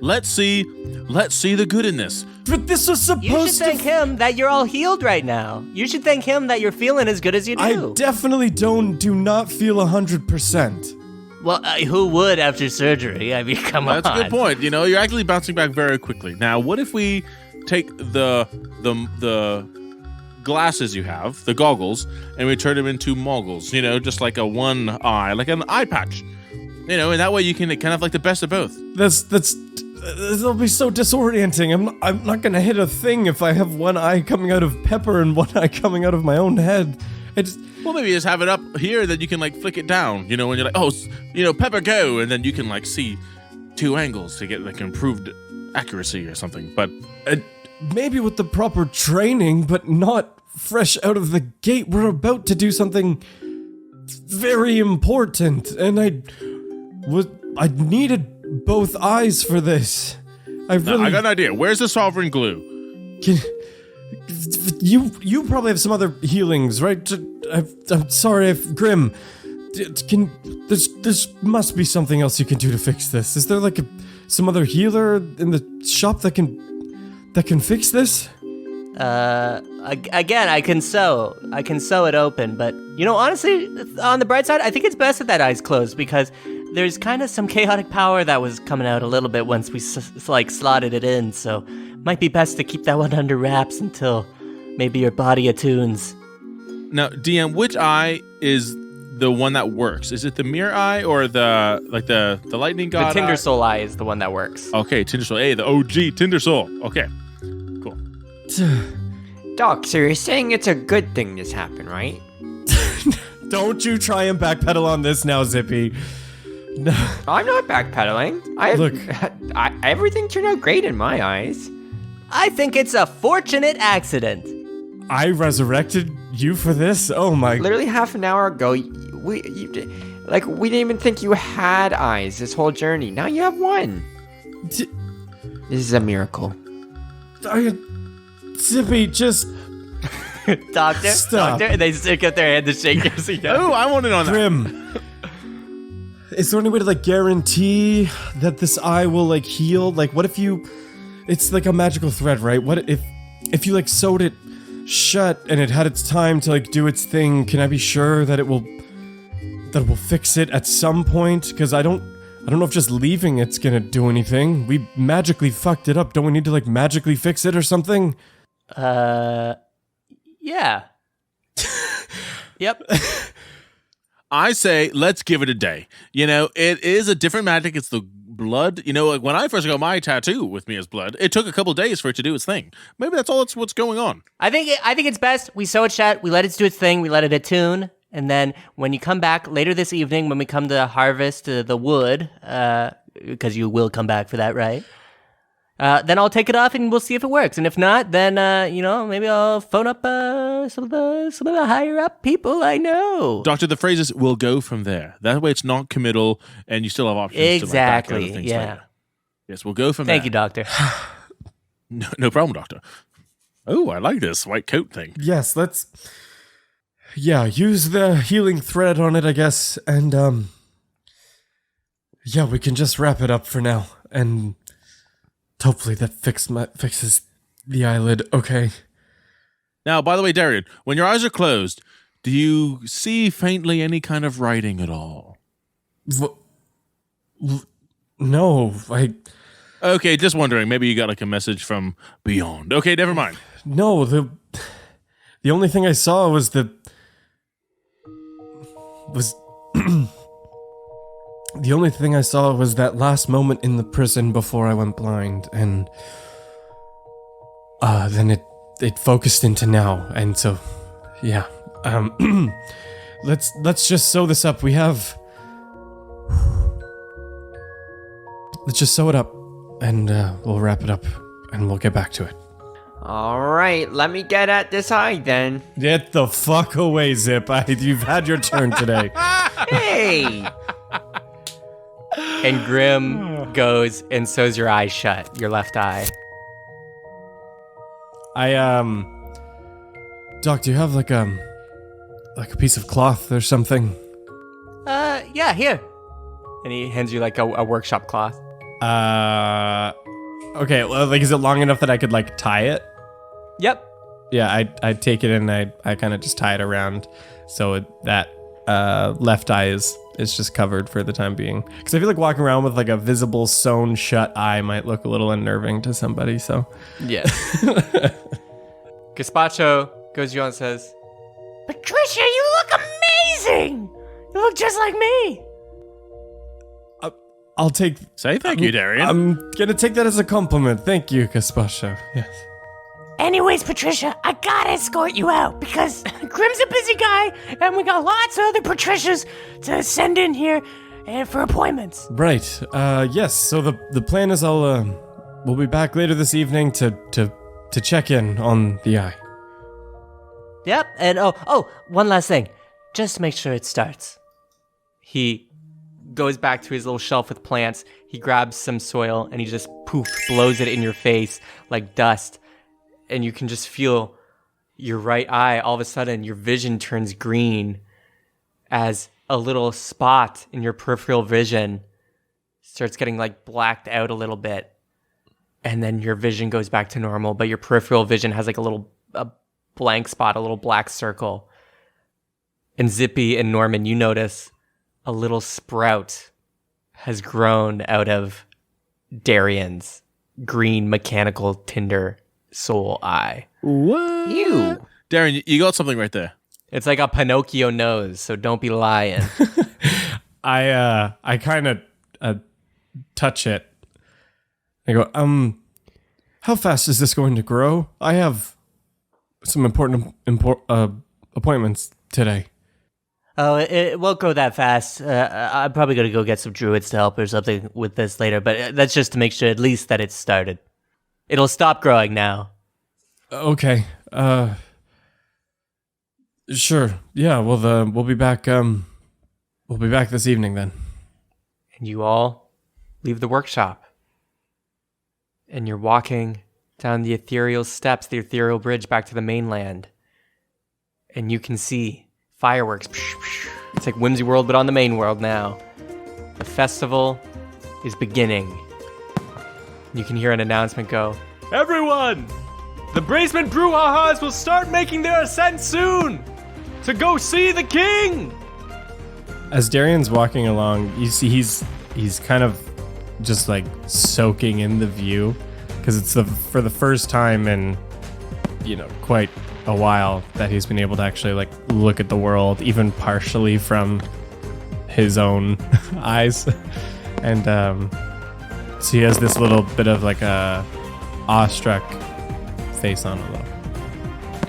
Let's see the good in this. But this was You should supposed to. thank him that you're all healed right now. You should thank him that you're feeling as good as you do. I definitely do not feel 100%. Well, who would after surgery? I mean, come on. That's a good point. You know, you're actually bouncing back very quickly. Now, what if we take the glasses you have, the goggles, and we turn them into moggles? You know, just like a one eye, like an eye patch. You know, and that way you can kind of like the best of both. That'll be so disorienting. I'm not gonna hit a thing if I have one eye coming out of Pepper and one eye coming out of my own head. Well, maybe just have it up here that you can like flick it down. You know, when you're like, oh, you know, Pepper, go, and then you can like see two angles to get like improved accuracy or something. But maybe with the proper training, but not fresh out of the gate. We're about to do something very important, and I needed both eyes for this. I got an idea. Where's the sovereign glue? You probably have some other healings, right? I'm sorry, Grim. There must be something else you can do to fix this. Is there like some other healer in the shop that can fix this? Again, I can sew it open, but you know, honestly, on the bright side, I think it's best that that eye's closed because there's kind of some chaotic power that was coming out a little bit once we slotted it in, so might be best to keep that one under wraps until maybe your body attunes. Now, DM, which eye is the one that works? Is it the mirror eye or the lightning god? The Tinder eye? Soul eye is the one that works. Okay, Tinder Soul. Hey, the OG Tinder Soul. Okay, cool. Doc, so you're saying it's a good thing this happened, right? Don't you try and backpedal on this now, Zippy. No. I'm not backpedaling. Look. Everything turned out great in my eyes. I think it's a fortunate accident. I resurrected you for this? Oh my... Literally half an hour ago, we didn't even think you had eyes this whole journey. Now you have one. This is a miracle. Zippy, just... Doctor, Stop. doctor, and they stick out their hand to shake yours again. Oh, I wanted on that. Grim. Is there any way to, like, guarantee that this eye will, like, heal? Like, what if you... It's like a magical thread, right? What if you, like, sewed it shut and it had its time to, like, do its thing? Can I be sure that it will fix it at some point? Because I don't know if just leaving it's gonna do anything. We magically fucked it up. Don't we need to, like, magically fix it or something? Yeah. Yep. I say, let's give it a day. You know, it is a different magic. It's the blood. You know, like when I first got my tattoo with me as blood, it took a couple days for it to do its thing. Maybe that's all. It's what's going on. I think it's best we sew it shut, we let it do its thing, we let it attune, and then when you come back later this evening, when we come to harvest the wood, because you will come back for that, right? Then I'll take it off and we'll see if it works. And if not, then maybe I'll phone up some of the higher up people I know. Doctor, the phrase is, we'll go from there. That way it's not committal and you still have options Exactly, to like back out of things yeah. later. Yes, we'll go from there. Thank you, doctor. No problem, Doctor. Oh, I like this white coat thing. Yes, let's... Yeah, use the healing thread on it, I guess, and, yeah, we can just wrap it up for now, and hopefully that fixes the eyelid, okay? Now, by the way, Darian, when your eyes are closed, do you see faintly any kind of writing at all? No, Okay, just wondering. Maybe you got like a message from beyond. Okay, never mind. No, the only thing I saw was the only thing I saw was that last moment in the prison before I went blind, and then it focused into now, and so yeah. Let's just sew this up. Let's just sew it up, and we'll wrap it up, and we'll get back to it. All right, let me get at this eye then. Get the fuck away, Zip. You've had your turn today. Hey! And Grim goes and sews your eye shut, your left eye. Doc, do you have like a piece of cloth or something? Yeah, here. And he hands you like a workshop cloth. Okay, well, like, is it long enough that I could like tie it? Yep. Yeah, I take it and I kind of just tie it around so that left eye is just covered for the time being. Because I feel like walking around with like a visible sewn shut eye might look a little unnerving to somebody. So Yeah. Gazpacho goes to you and says, Patricia, you look amazing! You look just like me! I'll take... Say thank you, Darian. I'm gonna take that as a compliment. Thank you, Gazpacho. Yes. Anyways, Patricia, I gotta escort you out because Grim's a busy guy and we got lots of other Patricias to send in here for appointments. Right. Yes. So the plan is we'll be back later this evening to check in on the eye. Yep, and oh, one last thing. Just make sure it starts. he goes back to his little shelf with plants. He grabs some soil and he just poof, blows it in your face like dust. And you can just feel your right eye, all of a sudden your vision turns green as a little spot in your peripheral vision starts getting like blacked out a little bit. And then your vision goes back to normal, but your peripheral vision has like a blank spot, a little black circle. And Zippy and Norman, you notice a little sprout has grown out of Darian's green mechanical tinder soul eye. What? You. Darian, you got something right there. It's like a Pinocchio nose, so don't be lying. I kind of touch it. I go, how fast is this going to grow? I have some important appointments today. Oh, it won't go that fast. I'm probably going to go get some druids to help or something with this later, but that's just to make sure at least that it's started. It'll stop growing now. Okay. Sure. Yeah, we'll be back this evening then. And you all leave the workshop. And you're walking down the ethereal steps, the ethereal bridge back to the mainland. And you can see fireworks. It's like Whimsy World, but on the main world now. The festival is beginning. You can hear an announcement go, "Everyone! The basement brouhahas will start making their ascent soon! To go see the king!" As Darian's walking along, you see he's kind of just like soaking in the view because it's for the first time in quite a while that he's been able to actually like look at the world even partially from his own eyes, and so he has this little bit of like a awestruck face on it though.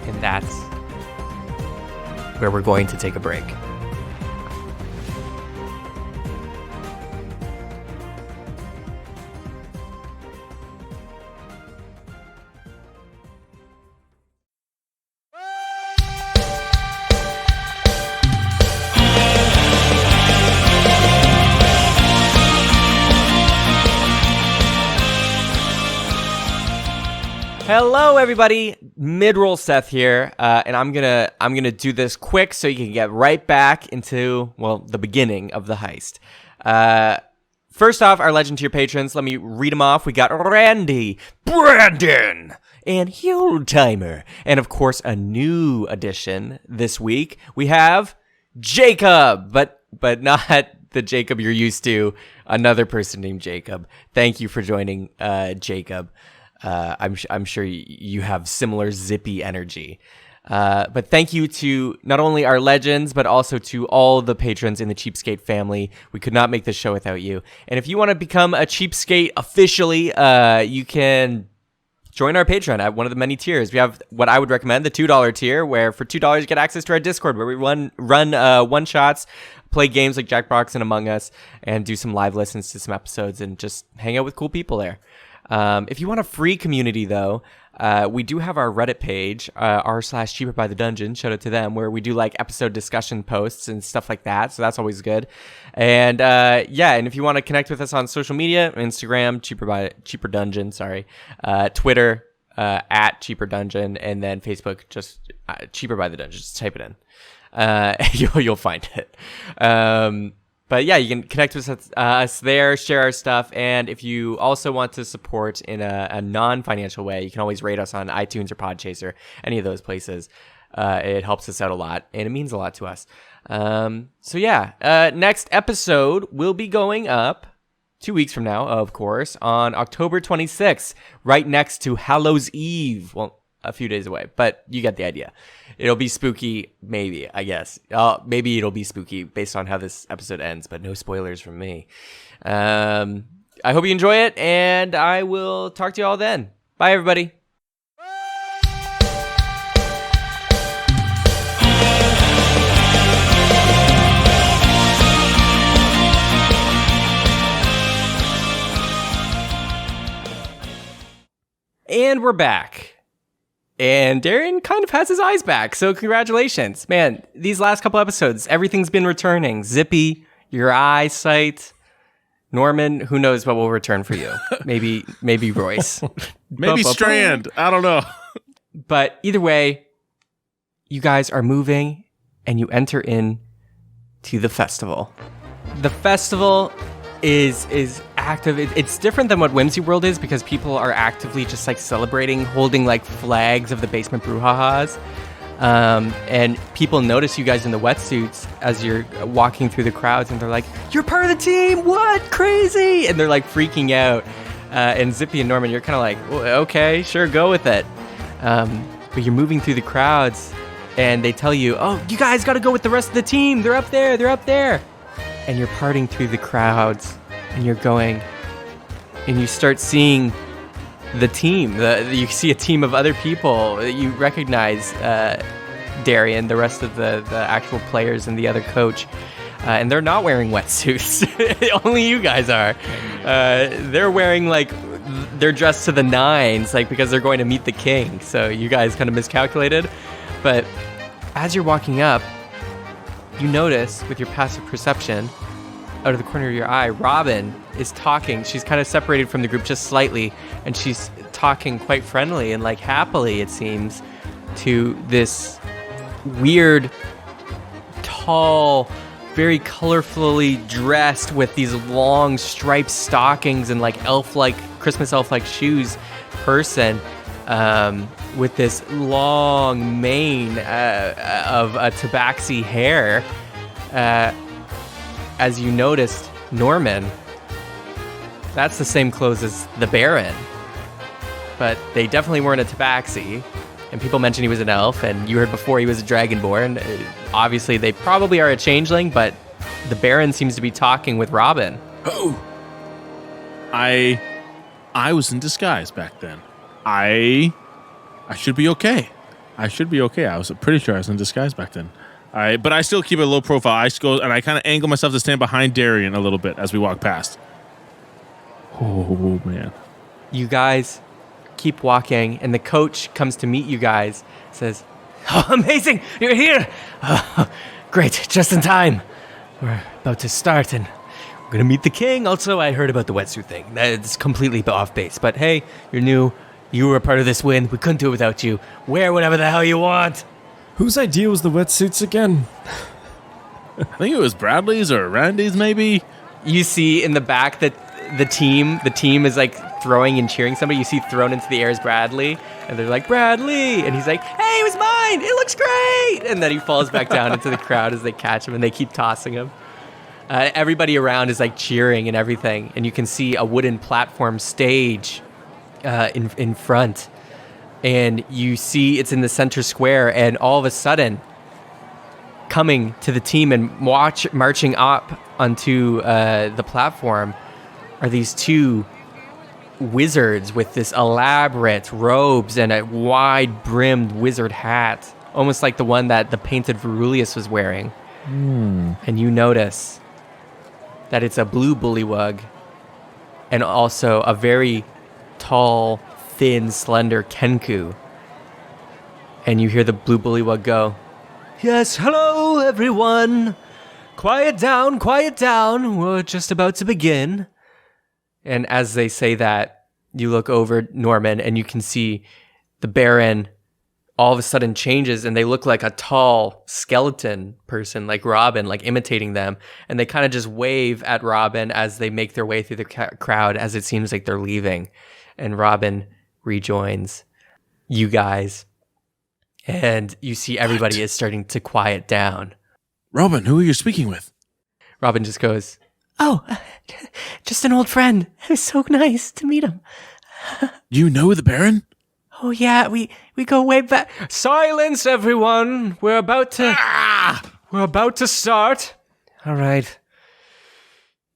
And that's where we're going to take a break. Hello, everybody. Mid-roll Seth here, and I'm gonna do this quick so you can get right back into the beginning of the heist. First off, our legend tier patrons. Let me read them off. We got Randy, Brandon, and Hultimer, and of course a new addition this week. We have Jacob, but not the Jacob you're used to. Another person named Jacob. Thank you for joining, Jacob. I'm sure you have similar zippy energy. But thank you to not only our legends, but also to all the patrons in the Cheapskate family. We could not make this show without you. And if you want to become a Cheapskate officially, you can join our Patreon at one of the many tiers. We have what I would recommend, the $2 tier, where for $2 you get access to our Discord, where we run one-shots, play games like Jackbox and Among Us, and do some live listens to some episodes and just hang out with cool people there. If you want a free community, though, we do have our Reddit page, r/cheaperbythedungeon, shout out to them, where we do like episode discussion posts and stuff like that. So that's always good. And and if you want to connect with us on social media, Instagram, Cheaper Dungeon, Twitter, at Cheaper Dungeon, and then Facebook, just Cheaper by the Dungeon. Just type it in. You'll find it. But yeah, you can connect with us there, share our stuff, and if you also want to support in a non-financial way, you can always rate us on iTunes or Podchaser, any of those places. It helps us out a lot, and it means a lot to us. Next episode will be going up 2 weeks from now, of course, on October 26th, right next to Hallows Eve. Well, a few days away, but you get the idea. It'll be spooky, maybe, I guess. Maybe it'll be spooky based on how this episode ends, but no spoilers from me. I hope you enjoy it, and I will talk to you all then. Bye, everybody. And we're back. And Darren kind of has his eyes back, so congratulations. Man, these last couple episodes, everything's been returning. Zippy, your eyesight. Norman, who knows what will return for you? Maybe Royce. Maybe Strand. I don't know. But either way, you guys are moving, and you enter in to the festival. The festival is active. It's different than what Whimsy World is because people are actively just like celebrating, holding like flags of the basement brouhahas. And people notice you guys in the wetsuits as you're walking through the crowds, and they're like, "You're part of the team! What? Crazy!" And they're like freaking out. And Zippy and Norman, you're kind of like, well, "Okay, sure, go with it." But you're moving through the crowds, and they tell you, "Oh, you guys got to go with the rest of the team. They're up there. They're up there." And you're parting through the crowds, and you're going, and you start seeing the team. You see a team of other people that you recognize. Darian, the rest of the actual players and the other coach. And they're not wearing wetsuits. Only you guys are. They're wearing they're dressed to the nines, because they're going to meet the king. So you guys kind of miscalculated. But as you're walking up, you notice with your passive perception, out of the corner of your eye, Robin is talking. She's kind of separated from the group just slightly, and she's talking quite friendly and happily, it seems, to this weird, tall, very colorfully dressed with these long striped stockings and elf-like, Christmas elf-like shoes person with this long mane of tabaxi hair. As you noticed, Norman, that's the same clothes as the Baron. But they definitely weren't a tabaxi. And people mentioned he was an elf, and you heard before he was a dragonborn. Obviously, they probably are a changeling, but the Baron seems to be talking with Robin. Oh, I was in disguise back then. I should be okay. I was pretty sure I was in disguise back then. But I still keep a low profile. I go and I kind of angle myself to stand behind Darian a little bit as we walk past. Oh man! You guys keep walking, and the coach comes to meet you guys. Says, "Oh, amazing! You're here! Oh, great, just in time. We're about to start, and we're gonna meet the king. Also, I heard about the wetsuit thing. It's completely off base, but hey, you're new. You were a part of this win. We couldn't do it without you. Wear whatever the hell you want." Whose idea was the wetsuits again? I think it was Bradley's or Randy's, maybe. You see in the back that the team is throwing and cheering somebody. You see thrown into the air is Bradley, and they're like, "Bradley!" And he's like, "Hey, it was mine! It looks great!" And then he falls back down into the crowd as they catch him, and they keep tossing him. Everybody around is cheering and everything, and you can see a wooden platform stage in front. And you see it's in the center square, and all of a sudden, coming to the team and marching up onto the platform are these two wizards with this elaborate robes and a wide-brimmed wizard hat, almost like the one that the painted Verulius was wearing. And you notice that it's a blue bullywug and also a very tall, thin, slender Kenku. And you hear the blue bullywug go, "Yes, hello, everyone. Quiet down, quiet down. We're just about to begin." And as they say that, you look over Norman and you can see the Baron all of a sudden changes, and they look like a tall skeleton person like Robin, imitating them. And they kind of just wave at Robin as they make their way through the crowd as it seems like they're leaving. And Robin rejoins you guys, and you see everybody is starting to quiet down. Robin, who are you speaking with? Robin just goes, "Oh, just an old friend. It was so nice to meet him." You know the Baron? "Oh yeah, we go way back." "Silence, everyone. We're about to start. All right.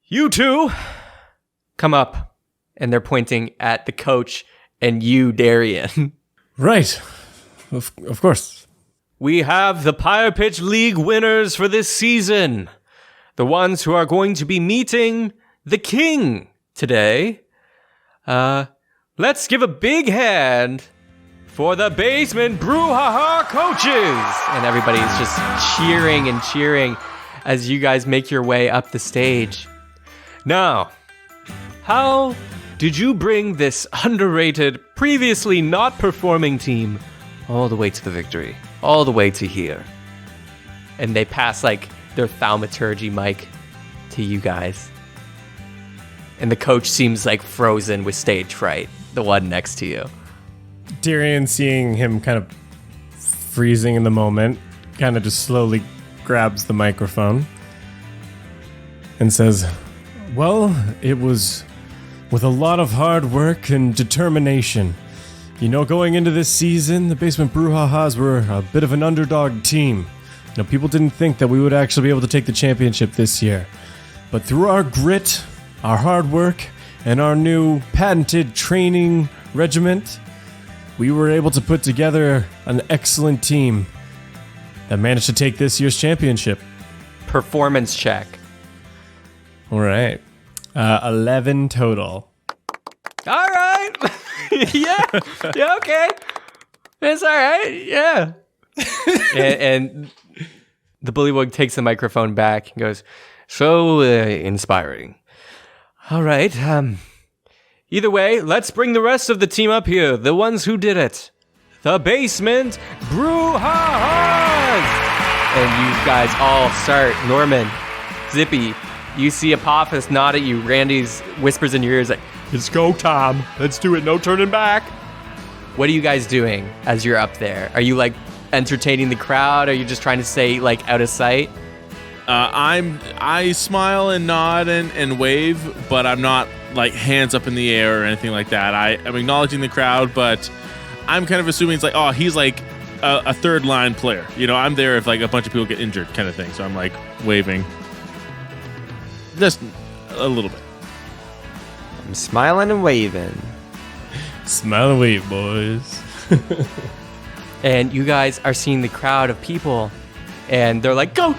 You two, come up." And they're pointing at the coach and you, Darian. Right. Of course. "We have the Pyre Pitch League winners for this season. The ones who are going to be meeting the king today. Let's give a big hand for the Basement Brouhaha coaches." And everybody's just cheering and cheering as you guys make your way up the stage. Now, how did you bring this underrated, previously not performing team all the way to the victory? All the way to here. And they pass their thaumaturgy mic to you guys. And the coach seems frozen with stage fright, the one next to you. Darian, seeing him kind of freezing in the moment, kind of just slowly grabs the microphone and says, "Well, it was with a lot of hard work and determination. Going into this season, the Basement Brouhahas were a bit of an underdog team. People didn't think that we would actually be able to take the championship this year. But through our grit, our hard work, and our new patented training regiment, we were able to put together an excellent team that managed to take this year's championship. Performance check. All right. 11 total. All right. Yeah, okay. It's all right. Yeah. and the bullywug takes the microphone back and goes, so inspiring. All right. Either way, let's bring the rest of the team up here. The ones who did it. The Basement Brouhahas! And you guys all start. Norman, Zippy, you see Apophis nod at you. Randy's whispers in your ears like, let's go, Tom. Let's do it. No turning back. What are you guys doing as you're up there? Are you like entertaining the crowd? Are you just trying to stay like out of sight? I smile and nod and wave, but I'm not like hands up in the air or anything like that. I'm acknowledging the crowd, but I'm kind of assuming it's like, oh, he's like a third line player. You know, I'm there if like a bunch of people get injured kind of thing. So I'm like waving just a little bit. I'm smiling and waving. Smile and wave, boys. And you guys are seeing the crowd of people, and they're like, go,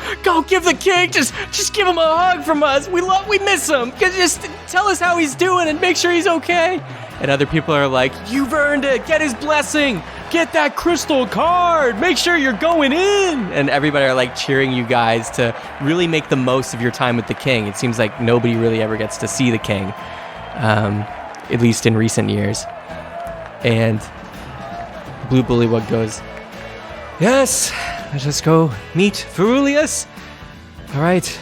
give the king, just give him a hug from us. We miss him. Just tell us how he's doing and make sure he's okay. And other people are like, you've earned it. Get his blessing. Get that crystal card. Make sure you're going in. And everybody are like cheering you guys to really make the most of your time with the king. It seems like nobody really ever gets to see the king, at least in recent years. And Blue Bullywug goes, yes, let us go meet Verulius. All right,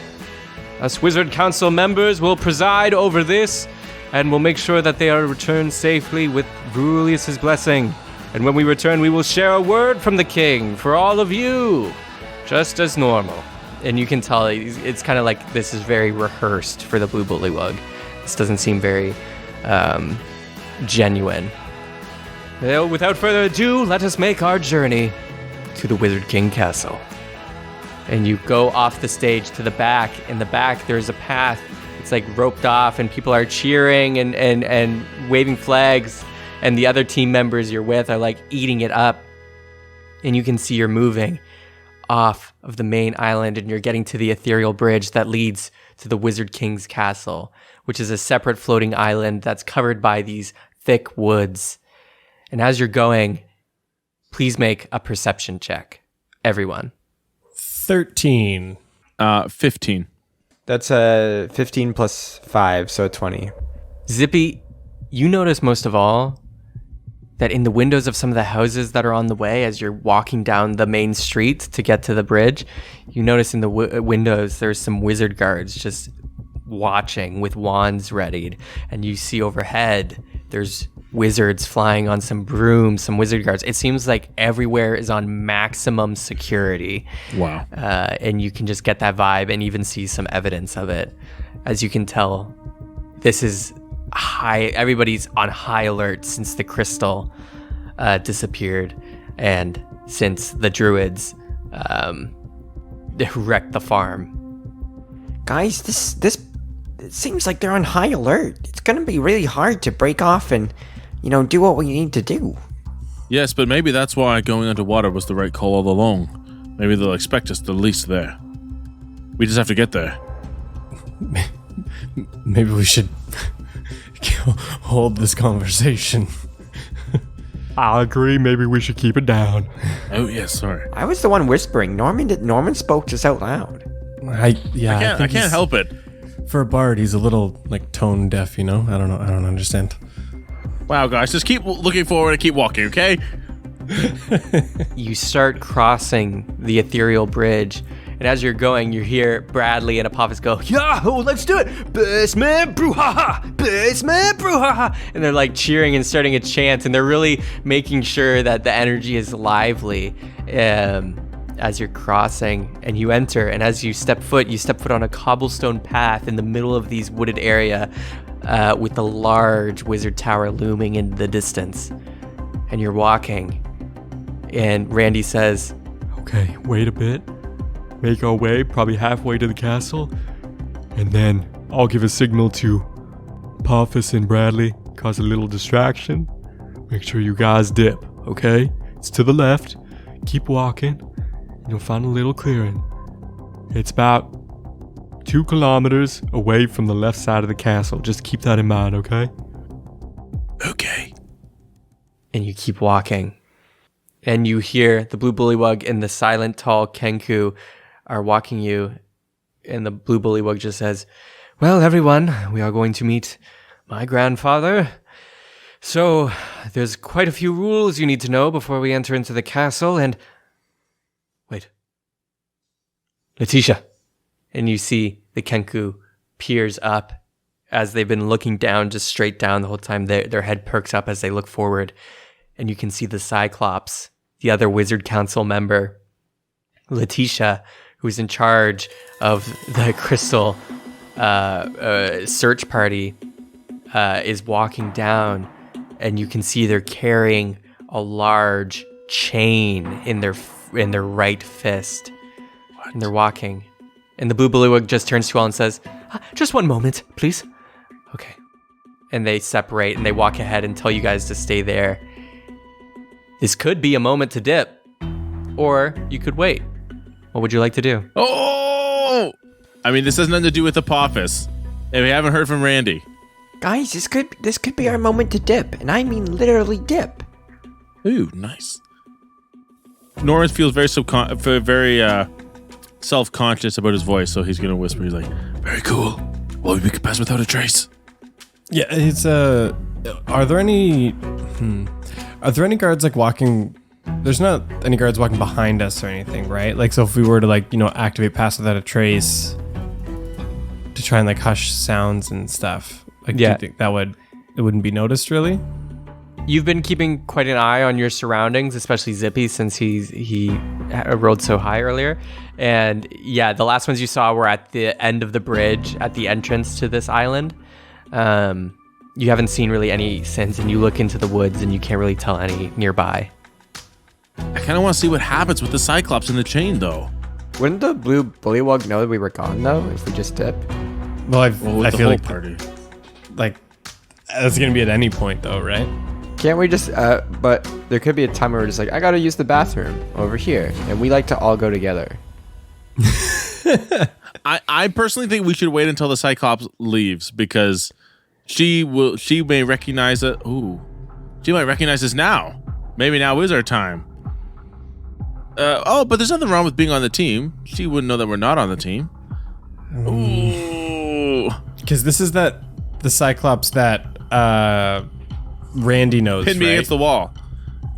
us Wizard Council members will preside over this, and we'll make sure that they are returned safely with Verulius' blessing. And when we return, we will share a word from the king for all of you, just as normal. And you can tell it's kind of like this is very rehearsed for the Blue Bullywug. This doesn't seem very genuine. Well, without further ado, let us make our journey to the Wizard King Castle. And you go off the stage to the back. In the back, there's a path. It's like roped off, and people are cheering and waving flags. And the other team members you're with are like eating it up. And you can see you're moving off of the main island, and you're getting to the ethereal bridge that leads to the Wizard King's Castle, which is a separate floating island that's covered by these thick woods. And as you're going, please make a perception check. Everyone. 13. 15. That's a 15 plus 5, so 20. Zippy, you notice most of all that in the windows of some of the houses that are on the way, as you're walking down the main street to get to the bridge, you notice in the windows there's some wizard guards just watching with wands readied. And you see overhead there's wizards flying on some brooms, some wizard guards. It seems like everywhere is on maximum security. Wow. And you can just get that vibe and even see some evidence of it. As you can tell, this is high. Everybody's on high alert since the crystal disappeared, and since the druids wrecked the farm. Guys, this it seems like they're on high alert. It's gonna be really hard to break off and, do what we need to do. Yes, but maybe that's why going underwater was the right call all along. Maybe they'll expect us at least there. We just have to get there. Maybe we should hold this conversation. I'll agree. Maybe we should keep it down. Oh, yes, sorry. I was the one whispering. Norman spoke just out loud. I can't help it. For a bard, he's a little tone deaf, I don't know. I don't understand. Wow, guys, just keep looking forward and keep walking, okay? You start crossing the ethereal bridge, and as you're going, you hear Bradley and Apophis go, "Yahoo, let's do it! Basement brouhaha! Basement brouhaha!" And they're cheering and starting a chant, and they're really making sure that the energy is lively as you're crossing. And you enter, and as you step foot on a cobblestone path in the middle of these wooded area with the large wizard tower looming in the distance. And you're walking, and Randy says, "Okay, wait a bit. Make our way probably halfway to the castle, and then I'll give a signal to Apophis and Bradley, cause a little distraction. Make sure you guys dip, okay? It's to the left. Keep walking, You'll find a little clearing. It's about 2 kilometers away from the left side of the castle. Just keep that in mind, okay? Okay. And you keep walking. And you hear the blue bullywug and the silent, tall Kenku are walking you. And the blue bullywug just says, well, everyone, we are going to meet my grandfather. So, there's quite a few rules you need to know before we enter into the castle. And wait. Letitia. And you see the Kenku peers up as they've been looking down, just straight down the whole time. Their head perks up as they look forward. And you can see the Cyclops, the other Wizard Council member, Letitia, who's in charge of the Crystal search party, is walking down. And you can see they're carrying a large chain in their right fist. What? And they're walking. And the blue bullywug just turns to you all and says, just one moment, please. Okay. And they separate and they walk ahead and tell you guys to stay there. This could be a moment to dip. Or you could wait. What would you like to do? Oh! I mean, this has nothing to do with Apophis. And we haven't heard from Randy. Guys, this could be our moment to dip, and I mean literally dip. Ooh, nice. Norris feels very self-conscious about his voice, so he's gonna whisper. He's like, "Very cool. Well, we could pass without a trace." Yeah, it's Are there any guards like walking? There's not any guards walking behind us or anything, right? Like, so if we were to activate pass without a trace to try and hush sounds and stuff. Like, yeah. Do you think it wouldn't be noticed, really? You've been keeping quite an eye on your surroundings, especially Zippy, since he rode so high earlier. And yeah, the last ones you saw were at the end of the bridge, at the entrance to this island. You haven't seen really any since, and you look into the woods and you can't really tell any nearby. I kind of want to see what happens with the Cyclops in the chain, though. Wouldn't the blue bullywug know that we were gone, though, if we just dip? Well, I With the feel whole like party. That's gonna be at any point, though, right? Can't we just, but there could be a time where we're just like, I gotta use the bathroom over here. And we like to all go together. I personally think we should wait until the Cyclops leaves because she may recognize it. Ooh, she might recognize us now. Maybe now is our time. But there's nothing wrong with being on the team. She wouldn't know that we're not on the team. Ooh, Because this is the Cyclops that Randy knows, pinned me right? against the wall.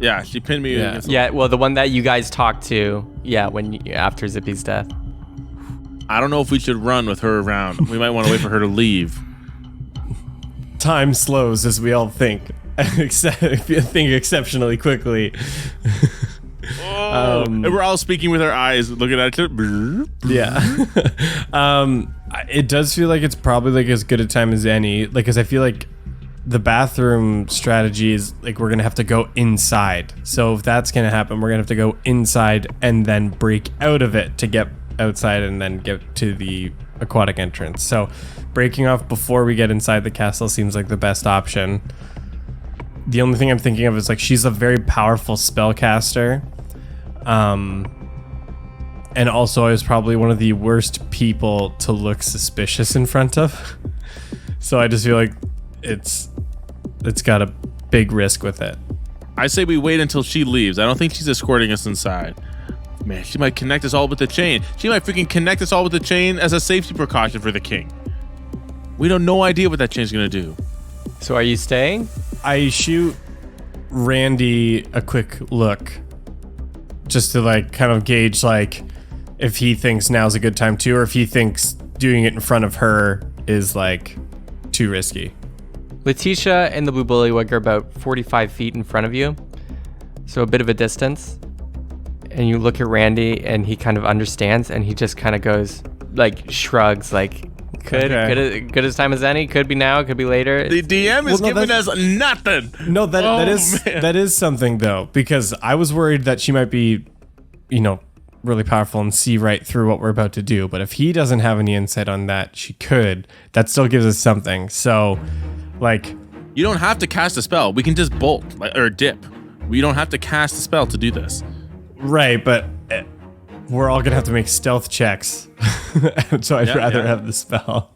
Yeah, she pinned me against the wall. Yeah, well, the one that you guys talked to, after Zippy's death. I don't know if we should run with her around. We might want to wait for her to leave. Time slows as we all think. Think exceptionally quickly. And we're all speaking with our eyes, looking at each other. Yeah. It does feel like it's probably as good a time as any. Because I feel like the bathroom strategy is we're gonna have to go inside. So if that's gonna happen, we're gonna have to go inside and then break out of it to get outside and then get to the aquatic entrance. So breaking off before we get inside the castle seems like the best option. The only thing I'm thinking of is she's a very powerful spellcaster. And also I was probably one of the worst people to look suspicious in front of. So I just feel like it's got a big risk with it. I say we wait until she leaves. I don't think she's escorting us inside. Man, she might connect us all with the chain. She might freaking connect us all with the chain as a safety precaution for the king. We don't no idea what that chain's gonna do. So are you staying? I shoot Randy a quick look just to kind of gauge if he thinks now's a good time too, or if he thinks doing it in front of her is too risky. Letitia and the blue bullywug are about 45 feet in front of you, so a bit of a distance. And you look at Randy, and he kind of understands, and he just kind of goes, shrugs, good as time as any. Could be now, could be later. The DM is giving us nothing. No, that is something though, because I was worried that she might be, really powerful and see right through what we're about to do. But if he doesn't have any insight on that, she could. That still gives us something. So, you don't have to cast a spell. We can just bolt or dip. We don't have to cast a spell to do this. Right, but we're all gonna have to make stealth checks. So I'd rather have the spell.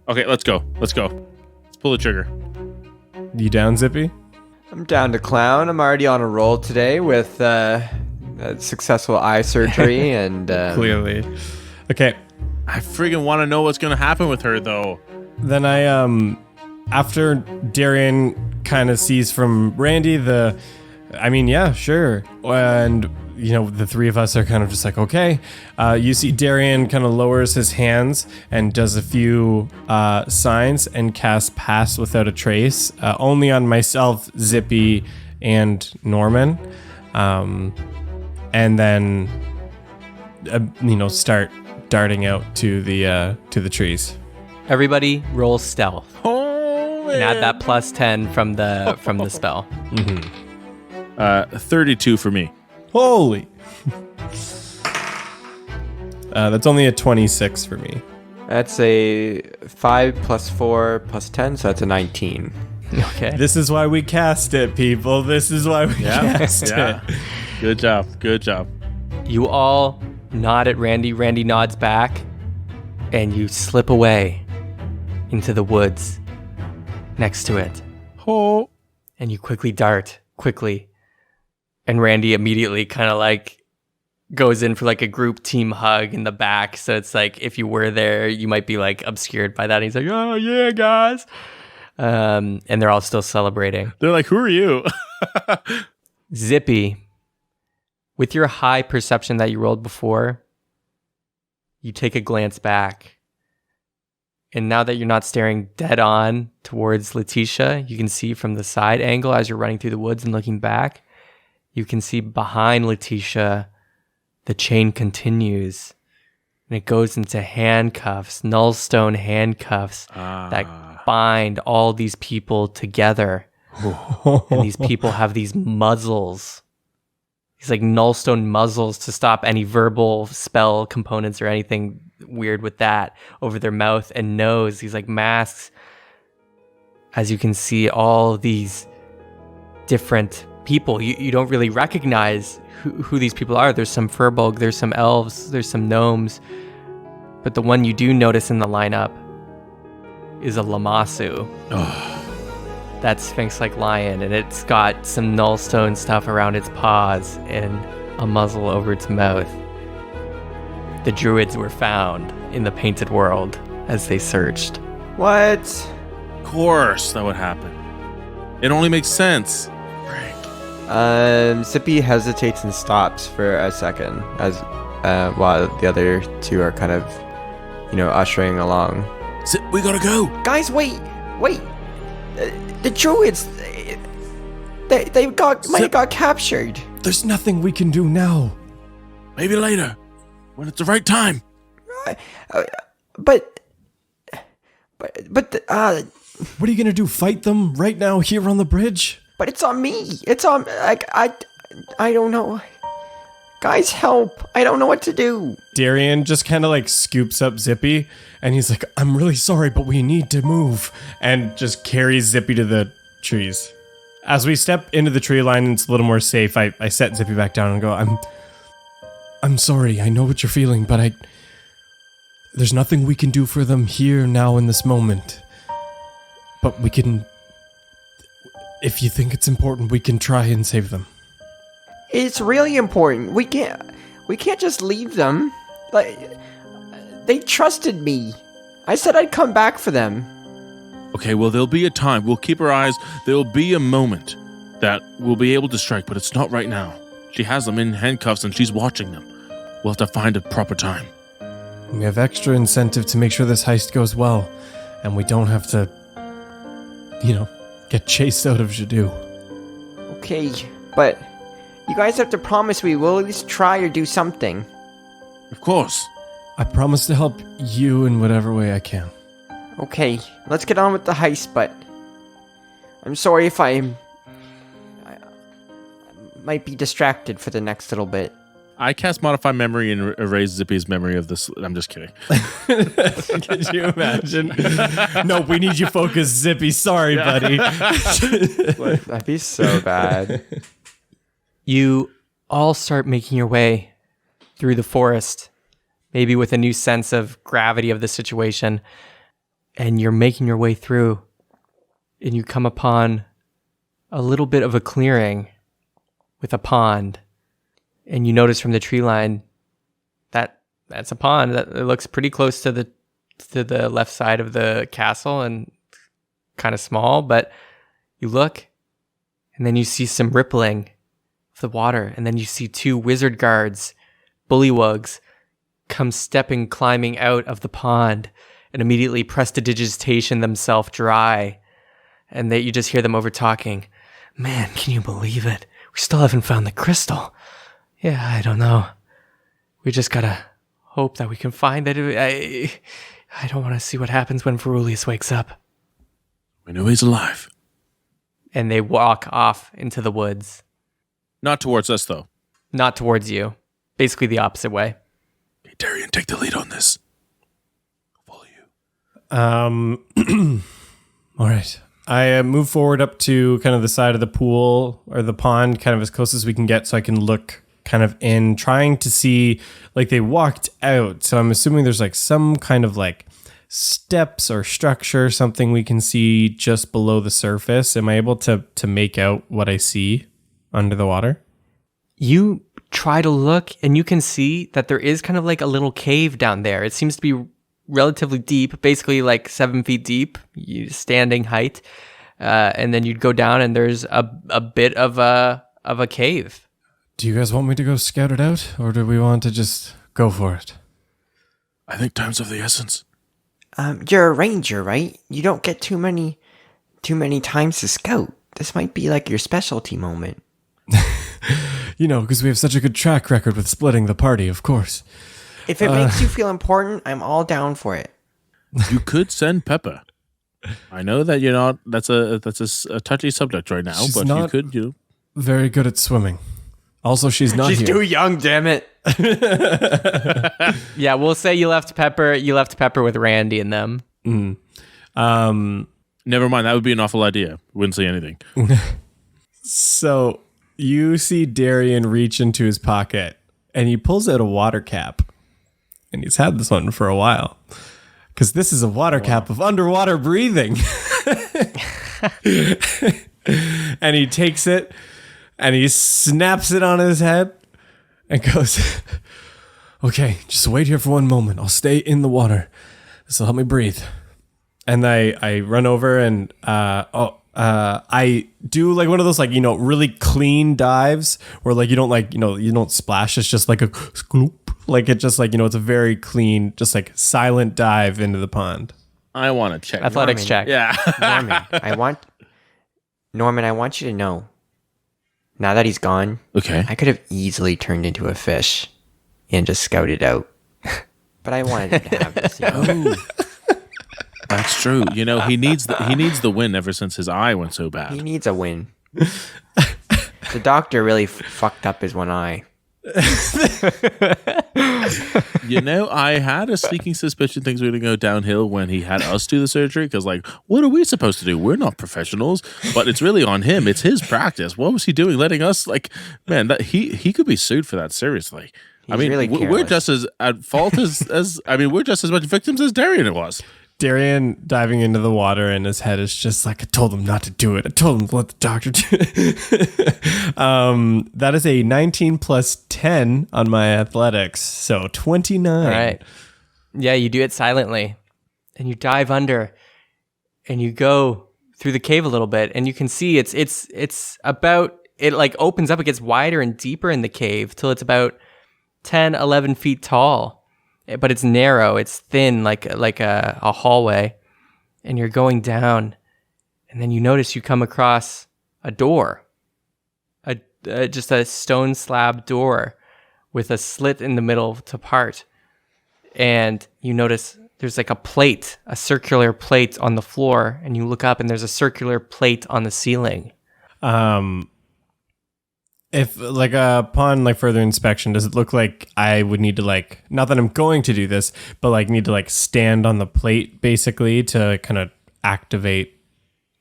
Okay, let's go. Let's pull the trigger. You down, Zippy? I'm down to clown. I'm already on a roll today with successful eye surgery and Clearly. Okay. I friggin' want to know what's gonna happen with her, though. Then I after Darian kind of sees from Randy yeah, sure. And the three of us are kind of just like, okay. You see Darian kind of lowers his hands and does a few signs and casts Pass Without a Trace, only on myself, Zippy, and Norman. And then start darting out to the trees. Everybody roll stealth. Oh, And add that plus 10 from the spell. 32 for me. Holy. That's only a 26 for me. that's a 5 plus 4 plus 10, so that's a 19. Okay. This is why we cast it, people. This is why we cast it. Good job. You all nod at Randy. Randy nods back, and you slip away into the woods next to it. Oh. And you dart quickly. And Randy immediately kind of like goes in for like a group team hug in the back. So it's like if you were there, you might be like obscured by that. And he's like, oh yeah, guys. And they're all still celebrating. They're like, who are you? Zippy, with your high perception that you rolled before, you take a glance back. And now that you're not staring dead on towards Letitia, you can see from the side angle as you're running through the woods and looking back, you can see behind Letitia, the chain continues. And it goes into handcuffs, nullstone handcuffs that bind all these people together. And these people have these muzzles. These like nullstone muzzles to stop any verbal spell components or anything weird with that over their mouth and nose. These like masks. As you can see, all these different people. You don't really recognize who these people are. There's some Furbolg, there's some elves, there's some gnomes. But the one you do notice in the lineup is a Lamasu. That Sphinx-like lion, and it's got some nullstone stuff around its paws and a muzzle over its mouth. The druids were found in the painted world as they searched. What? Of course that would happen. It only makes sense. Zippy hesitates and stops for a second as while the other two are kind of, ushering along. We gotta go. Guys, wait. The druids, they might have got captured. There's nothing we can do now. Maybe later, when it's the right time. But What are you gonna do? Fight them right now here on the bridge? But it's on me. It's on, I don't know. Guys, help. I don't know what to do. Darian just kind of like scoops up Zippy and he's like, I'm really sorry, but we need to move. And just carries Zippy to the trees. As we step into the tree line and it's a little more safe, I set Zippy back down and go, I'm sorry. I know what you're feeling, but there's nothing we can do for them here now in this moment. But we can, if you think it's important, we can try and save them. It's really important. We can't just leave them. Like, they trusted me. I said I'd come back for them. Okay, well, there'll be a time. We'll keep our eyes. There'll be a moment that we'll be able to strike, but it's not right now. She has them in handcuffs and she's watching them. We'll have to find a proper time. We have extra incentive to make sure this heist goes well, and we don't have to, get chased out of Jadoo. Okay, but you guys have to promise we will at least try or do something. Of course. I promise to help you in whatever way I can. Okay, let's get on with the heist, but I'm sorry if I might be distracted for the next little bit. I cast Modify Memory and erase Zippy's memory of this. I'm just kidding. Could you imagine? No, we need you focused, Zippy. Sorry, buddy. That'd be so bad. You all start making your way through the forest, maybe with a new sense of gravity of the situation, and you're making your way through, and you come upon a little bit of a clearing with a pond, and you notice from the tree line that that's a pond that it looks pretty close to the left side of the castle and kind of small, but you look and then you see some rippling of the water, and then you see two wizard guards, bullywugs, climbing out of the pond and immediately prestidigitation themselves dry, and you just hear them over talking. Man, can you believe it? We still haven't found the crystal. Yeah, I don't know. We just gotta hope that we can find it. I don't want to see what happens when Verulius wakes up. We know he's alive. And they walk off into the woods. Not towards us, though. Not towards you. Basically the opposite way. Hey, Darian, take the lead on this. I'll follow you. All right. I move forward up to kind of the side of the pool or the pond, kind of as close as we can get so I can look kind of in, trying to see, like they walked out. So I'm assuming there's like some kind of like steps or structure, something we can see just below the surface. Am I able to make out what I see under the water? You try to look and you can see that there is kind of like a little cave down there. It seems to be relatively deep, basically like 7 feet deep, standing height. And then you'd go down and there's a bit of a cave. Do you guys want me to go scout it out, or do we want to just go for it? I think time's of the essence. You're a ranger, right? You don't get too many times to scout. This might be like your specialty moment. You know, because we have such a good track record with splitting the party, of course. If it makes you feel important, I'm all down for it. You could send Peppa. I know that you're not. That's a touchy subject right now, She's but not you could. very good at swimming. Also, she's not She's here. too young, damn it. Yeah, we'll say you left Pepper with Randy and them. Never mind. That would be an awful idea. Wouldn't say anything. So you see Darian reach into his pocket and he pulls out a water cap. And he's had this one for a while. Because this is a water cap of underwater breathing. And he takes it and he snaps it on his head and goes, okay, just wait here for 1 moment. I'll stay in the water. This will help me breathe. And I run over and I do like one of those really clean dives where you don't splash. It's just like a scoop. Like it just it's a very clean, just like silent dive into the pond. I want to check. Athletics check. Yeah. Norman, I want you to know, now that he's gone, Okay. I could have easily turned into a fish and just scouted out. But I wanted him to have this. That's true. He needs the win ever since his eye went so He bad. needs a win. The doctor really fucked up his one eye. I had a sneaking suspicion things were going to go downhill when he had us do the surgery. Because, what are we supposed to do? We're not professionals, but it's really on him. It's his practice. What was he doing? Letting us, man, that he could be sued for that. Seriously. He's really we're careless. just as at fault as we're just as much victims as Darian was. Darian diving into the water and his head is just like, I told him not to do it. I told him to let the doctor do it. That is a 19 plus 10 on my athletics. So 29. All right. Yeah, you do it silently. And you dive under and you go through the cave a little bit and you can see it's about, it opens up, it gets wider and deeper in the cave till it's about 10, 11 feet tall. But it's narrow, it's thin, like a hallway, and you're going down, and then you notice you come across a door, just a stone slab door with a slit in the middle to part, and you notice there's like a circular plate on the floor, and you look up and there's a circular plate on the ceiling. If upon further inspection, does it look like I would need to not that I'm going to do this, but need to stand on the plate basically to kind of activate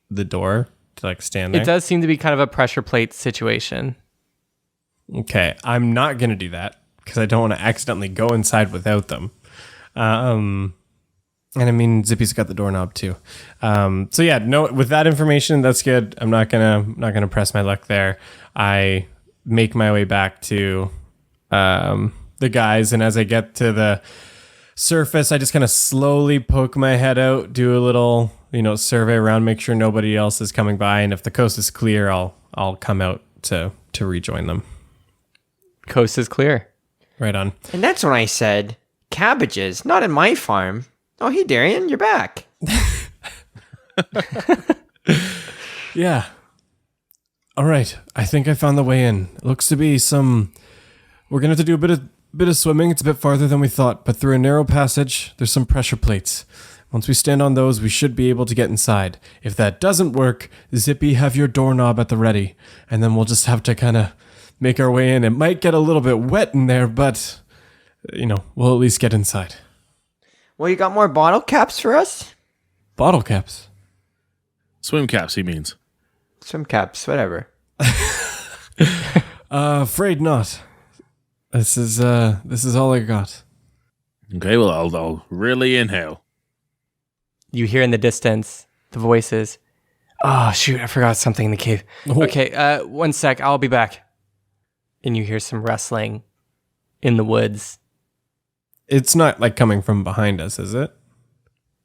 the door to stand there? It does seem to be kind of a pressure plate situation. Okay, I'm not going to do that because I don't want to accidentally go inside without them. And I mean, Zippy's got the doorknob too. So yeah, no, with that information, that's good. I'm not gonna press my luck there. I make my way back to the guys, and as I get to the surface, I just kind of slowly poke my head out, do a little, survey around, make sure nobody else is coming by, and if the coast is clear, I'll come out to rejoin them. Coast is clear. Right on. And that's when I said, cabbages, not in my farm. Oh, hey, Darian, you're back. Yeah. All right. I think I found the way in. It looks to be some... We're going to have to do a bit of swimming. It's a bit farther than we thought, but through a narrow passage, there's some pressure plates. Once we stand on those, we should be able to get inside. If that doesn't work, Zippy, have your doorknob at the ready, and then we'll just have to kind of make our way in. It might get a little bit wet in there, but, we'll at least get inside. Well, you got more bottle caps for us? Bottle caps. Swim caps, he means. Swim caps, whatever. Afraid not. This is all I got. Okay, well, I'll really inhale. You hear in the distance the voices. Oh, shoot, I forgot something in the cave. Okay, 1 sec, I'll be back. And you hear some rustling in the woods. It's not like coming from behind us, is it?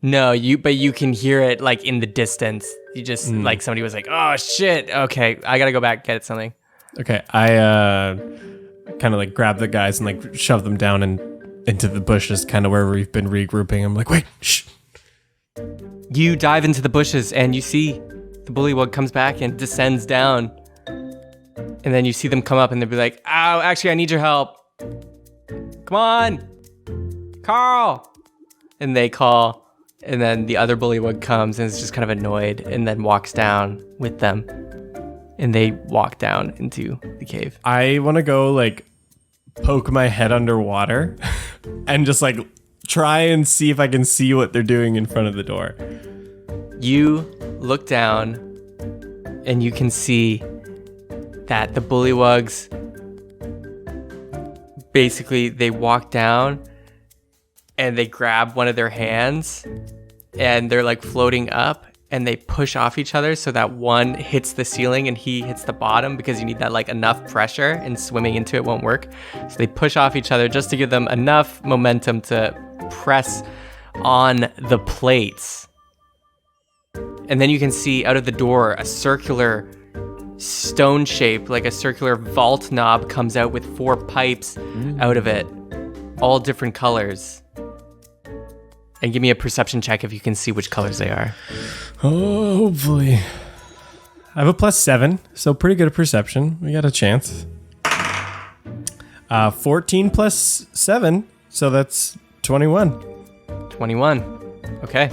No, but you can hear it like in the distance. You just like somebody was like, "Oh shit, okay, I gotta go back get something." Okay, I kind of like grab the guys and like shove them down and into the bushes, kind of where we've been regrouping. I'm like, wait, shh. You dive into the bushes and you see the bullywug comes back and descends down, and then you see them come up and they'll be like, "Ow, actually, I need your help. Come on, Carl!" And they call. And then the other bullywug comes and is just kind of annoyed and then walks down with them. And they walk down into the cave. I want to go like poke my head underwater and just like try and see if I can see what they're doing in front of the door. You look down and you can see that the bullywugs, basically they walk down and they grab one of their hands and they're like floating up and they push off each other so that one hits the ceiling and he hits the bottom because you need that like enough pressure and swimming into it won't work. So they push off each other just to give them enough momentum to press on the plates. And then you can see out of the door a circular stone shape, like a circular vault knob comes out with 4 pipes out of it, all different colors. And give me a perception check if you can see which colors they are. Oh, hopefully. I have a +7, so pretty good at perception. We got a chance. 14 plus 7, so that's 21. 21. Okay.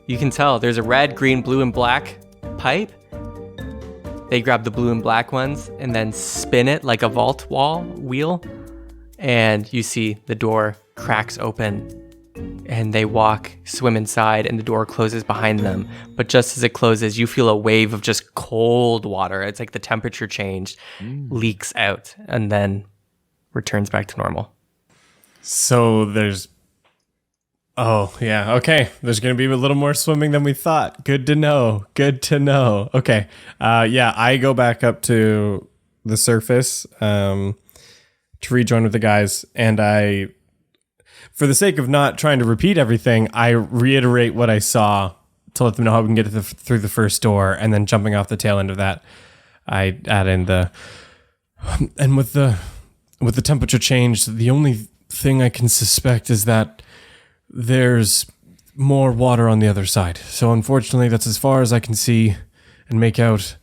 You can tell there's a red, green, blue, and black pipe. They grab the blue and black ones and then spin it like a vault wheel. And you see the door cracks open. And they swim inside, and the door closes behind them. But just as it closes, you feel a wave of just cold water. It's like the temperature changed, leaks out, and then returns back to normal. So there's... Oh, yeah, okay. There's going to be a little more swimming than we thought. Good to know. Good to know. Okay. Yeah, I go back up to the surface to rejoin with the guys, and for the sake of not trying to repeat everything, I reiterate what I saw to let them know how we can get through the first door, and then jumping off the tail end of that, I add in and with the temperature change, the only thing I can suspect is that there's more water on the other side. So unfortunately, that's as far as I can see and make out.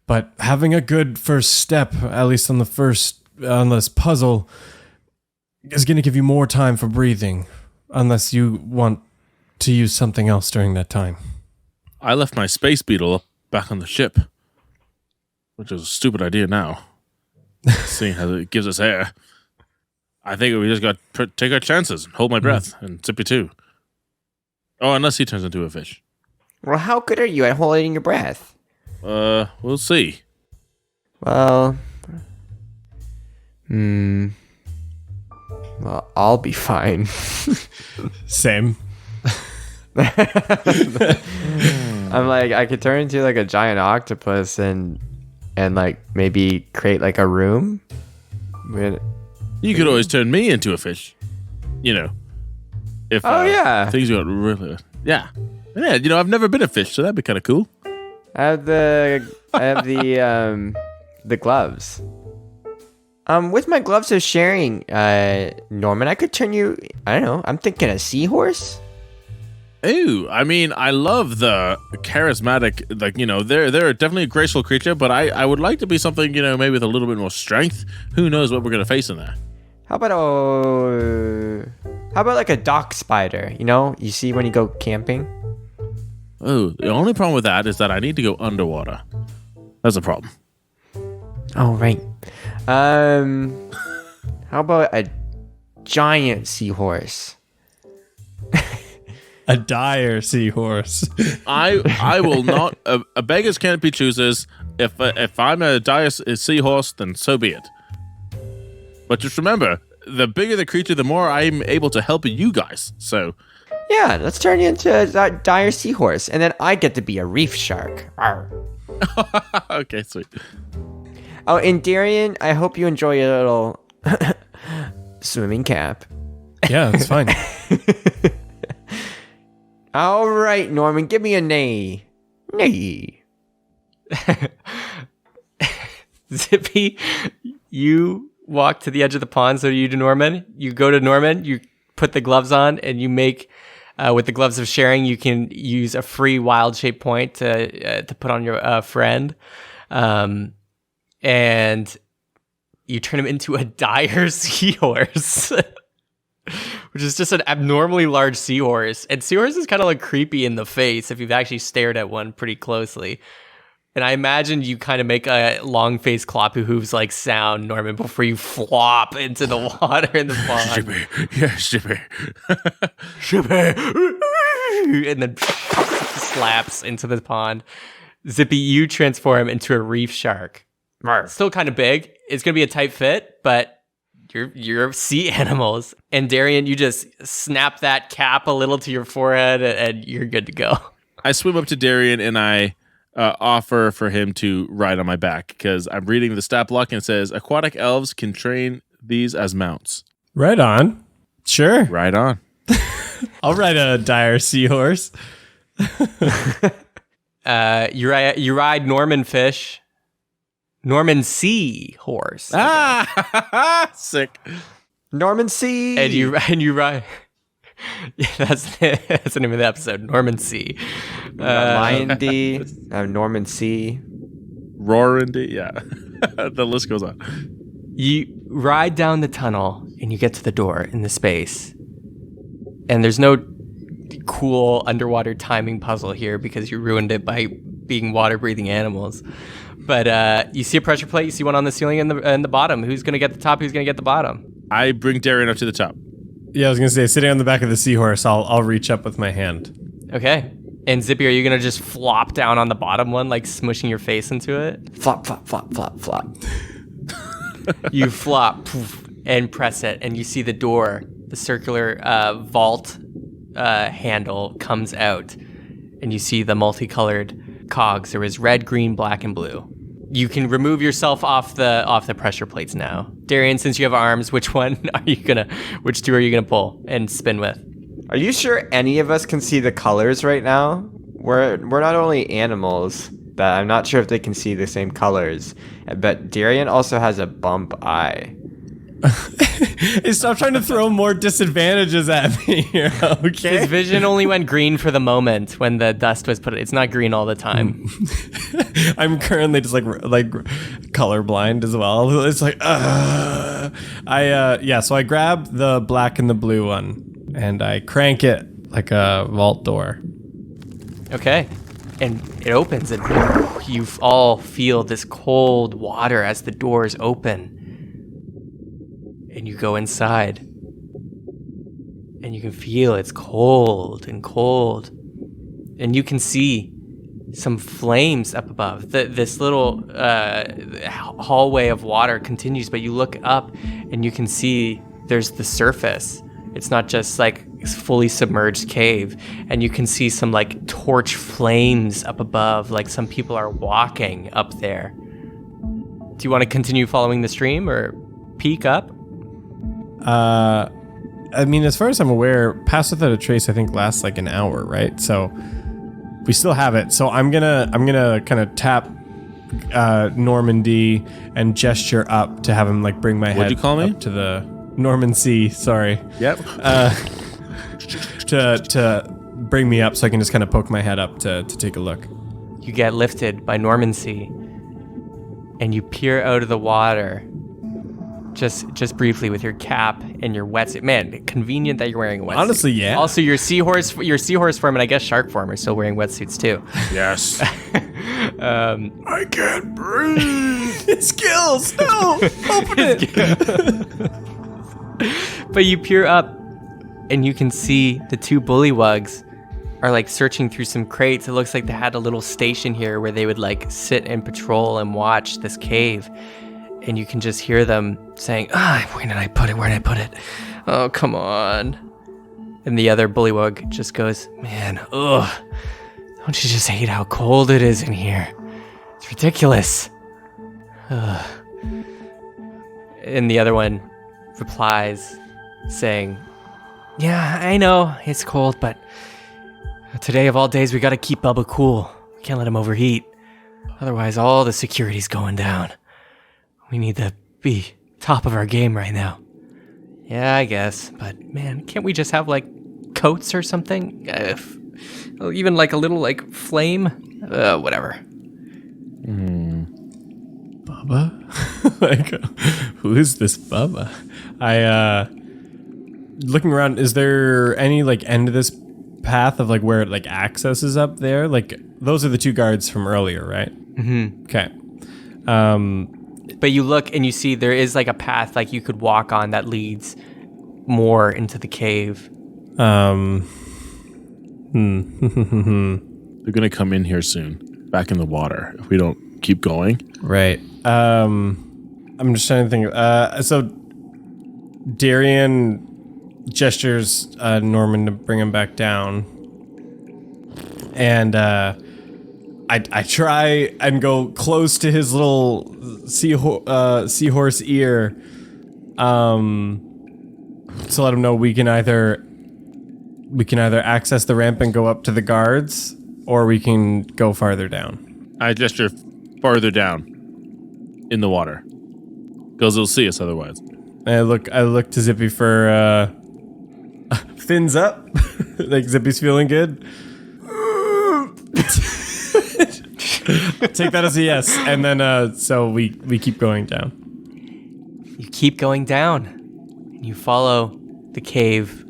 But having a good first step, at least on this puzzle, is going to give you more time for breathing, unless you want to use something else during that time. I left my space beetle back on the ship, which is a stupid idea now, seeing how it gives us air. I think we just got to take our chances and hold my breath, and Zippy too. Oh, unless he turns into a fish. Well, how good are you at holding your breath? We'll see. Well, Well, I'll be fine. Same. I'm like, I could turn into like a giant octopus and like maybe create like a room. You could always turn me into a fish. You know. If yeah. things got really yeah. I've never been a fish, so that'd be kind of cool. I have the gloves. With my gloves of sharing, Norman, I could turn you. I don't know. I'm thinking a seahorse. Ooh, I mean, I love the charismatic, like, they're definitely a graceful creature, but I would like to be something, maybe with a little bit more strength. Who knows what we're going to face in there? How about like a dock spider? You see when you go camping? Oh, the only problem with that is that I need to go underwater. That's a problem. Oh, right. How about a giant seahorse? A dire seahorse. I will not. A beggars can't be choosers. If I'm a dire seahorse, then so be it. But just remember, the bigger the creature, the more I'm able to help you guys. So, yeah, let's turn you into a dire seahorse, and then I get to be a reef shark. Arr. Okay, sweet. Oh, and Darian, I hope you enjoy your little swimming cap. Yeah, it's fine. All right, Norman, give me a neigh. Neigh. Zippy, you walk to the edge of the pond, so you do Norman. You go to Norman, you put the gloves on, and you make, with the gloves of sharing, you can use a free wild shape point to put on your friend. And you turn him into a dire seahorse. Which is just an abnormally large seahorse. And seahorses kind of look creepy in the face if you've actually stared at one pretty closely. And I imagine you kind of make a long face Clopper Hooves like sound, Norman, before you flop into the water in the pond. Shippy. Yeah, Shippy. Shippy. And then slaps into the pond. Zippy, you transform into a reef shark. Still kind of big. It's going to be a tight fit, but you're sea animals. And Darian, you just snap that cap a little to your forehead and you're good to go. I swim up to Darian and I offer for him to ride on my back because I'm reading the stat block and it says aquatic elves can train these as mounts. Right on. Sure. Right on. I'll ride a dire seahorse. You ride Norman Fish. Norman Sea Horse. Sick. Norman C. And you ride. Yeah, that's the name of the episode. Norman Sea. Lion D. Norman C. Roaring D. Yeah. The list goes on. You ride down the tunnel and you get to the door in the space. And there's no cool underwater timing puzzle here because you ruined it by being water-breathing animals. But you see a pressure plate, you see one on the ceiling and the bottom. Who's going to get the top? Who's going to get the bottom? I bring Darian up to the top. Yeah, I was gonna say, sitting on the back of the seahorse, I'll reach up with my hand. Okay. And Zippy, are you going to just flop down on the bottom one, like smushing your face into it? Flop, flop, flop, flop, flop. You flop poof, and press it, and you see the door, the circular vault handle comes out, and you see the multicolored cogs. There is red, green, black, and blue. You can remove yourself off the pressure plates now. Darian, since you have arms, which two are you gonna pull and spin with? Are you sure any of us can see the colors right now? We're not only animals, but I'm not sure if they can see the same colors. But Darian also has a bump eye. Hey, stop trying to throw more disadvantages at me here, okay? His vision only went green for the moment when the dust was put. It's not green all the time. I'm currently just like colorblind as well. It's like, so I grab the black and the blue one and I crank it like a vault door. Okay. And it opens and you all feel this cold water as the doors open. And you go inside. And you can feel it's cold and cold. And you can see some flames up above. This little hallway of water continues, but you look up and you can see there's the surface. It's not just like fully submerged cave, and you can see some like torch flames up above, like some people are walking up there. Do you want to continue following the stream or peek up? I mean, as far as I'm aware, Pass Without a Trace I think lasts like an hour, right? So we still have it. So I'm gonna kind of tap Normandy and gesture up to have him like bring my head What'd you call me? up to the Norman C. Sorry. Yep. To bring me up so I can just kind of poke my head up to take a look. You get lifted by Normancy, and you peer out of the water, just briefly with your cap and your wetsuit. Man, convenient that you're wearing a wetsuit. Honestly, yeah. Also, your seahorse form and I guess shark form are still wearing wetsuits too. Yes. I can't breathe. It skills. No, open it. But you peer up, and you can see the two bullywugs are like searching through some crates. It looks like they had a little station here where they would like sit and patrol and watch this cave. And you can just hear them saying, where did I put it? Oh, come on. And the other bullywug just goes, man, ugh. Don't you just hate how cold it is in here? It's ridiculous. Ugh. And the other one replies saying, yeah, I know it's cold, but today of all days, we gotta keep Bubba cool. We can't let him overheat. Otherwise, all the security's going down. We need to be top of our game right now. Yeah, I guess. But man, can't we just have like coats or something? Even like a little like flame? Whatever. Bubba? Like, who is this Bubba? Looking around, is there any like end of this path of like where it like accesses up there? Like those are the two guards from earlier, right? Mm-hmm. Okay. But you look and you see there is like a path like you could walk on that leads more into the cave. They're gonna come in here soon, back in the water, if we don't keep going. Right. I'm just trying to think. So Darian gestures Norman to bring him back down, and I try and go close to his little seahorse ear, to let him know we can either access the ramp and go up to the guards, or we can go farther down. I gesture farther down in the water, because they'll see us otherwise. And I look to Zippy for fins up. Like Zippy's feeling good. Take that as a yes, and then so we keep going down. You keep going down, and you follow the cave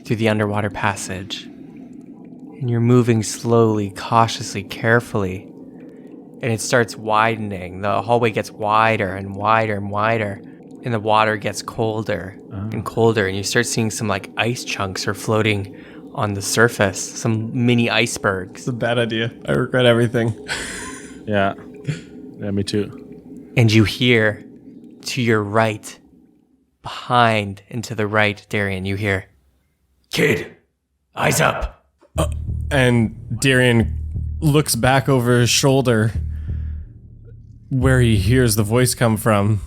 through the underwater passage. And you're moving slowly, cautiously, carefully. And it starts widening. The hallway gets wider and wider and wider. And the water gets colder and colder. And you start seeing some like ice chunks are floating on the surface. Some mini icebergs. It's a bad idea. I regret everything. Yeah, me too. And you hear to your right, behind and to the right, Darian, you hear, "Kid, eyes up." And Darian looks back over his shoulder where he hears the voice come from.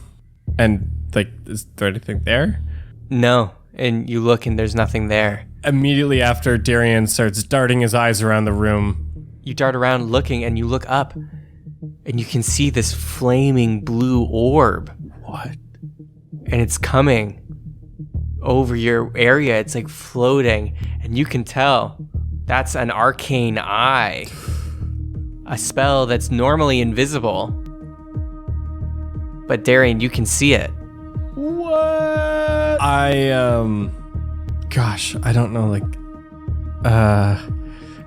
And, like, is there anything there? No. And you look and there's nothing there. Immediately after, Darian starts darting his eyes around the room. You dart around looking and you look up and you can see this flaming blue orb. What? And it's coming over your area. It's like floating, and you can tell that's an arcane eye. A spell that's normally invisible. But Darian, you can see it. What? Gosh, I don't know, like,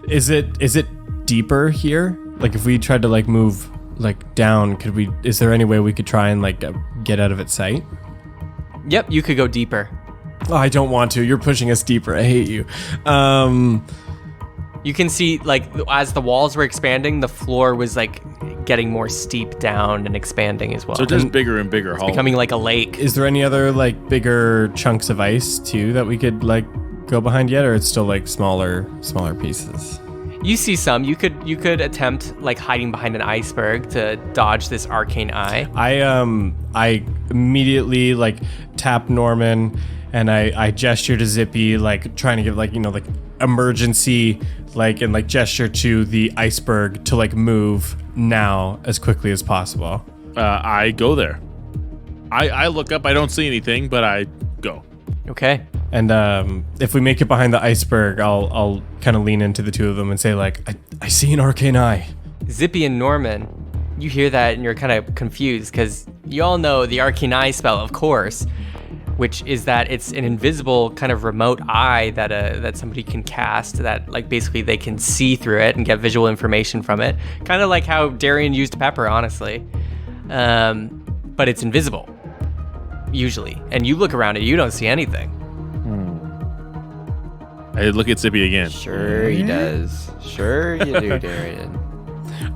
is it deeper here? Like, if we tried to, like, move, like, down, is there any way we could try and, like, get out of its sight? Yep, you could go deeper. Oh, I don't want to. You're pushing us deeper. I hate you. You can see, like, as the walls were expanding, the floor was, like, getting more steep down and expanding as well. So just bigger and bigger hollow. Becoming like a lake. Is there any other like bigger chunks of ice too that we could like go behind yet, or it's still like smaller pieces? You see some. You could attempt like hiding behind an iceberg to dodge this arcane eye. I immediately like tap Norman and I gesture to Zippy, like trying to give like, you know, like emergency, like, and like gesture to the iceberg to like move now as quickly as possible. I go there. I look up. I don't see anything, but I go. Okay. And if we make it behind the iceberg, I'll kind of lean into the two of them and say like, I see an arcane eye. Zippy and Norman, you hear that and you're kind of confused because you all know the arcane eye spell, of course, which is that it's an invisible kind of remote eye that somebody can cast that like basically they can see through it and get visual information from it. Kind of like how Darian used Pepper, honestly. But it's invisible, usually. And you look around it, you don't see anything. I look at Zippy again. Sure he does. Sure you do, Darian.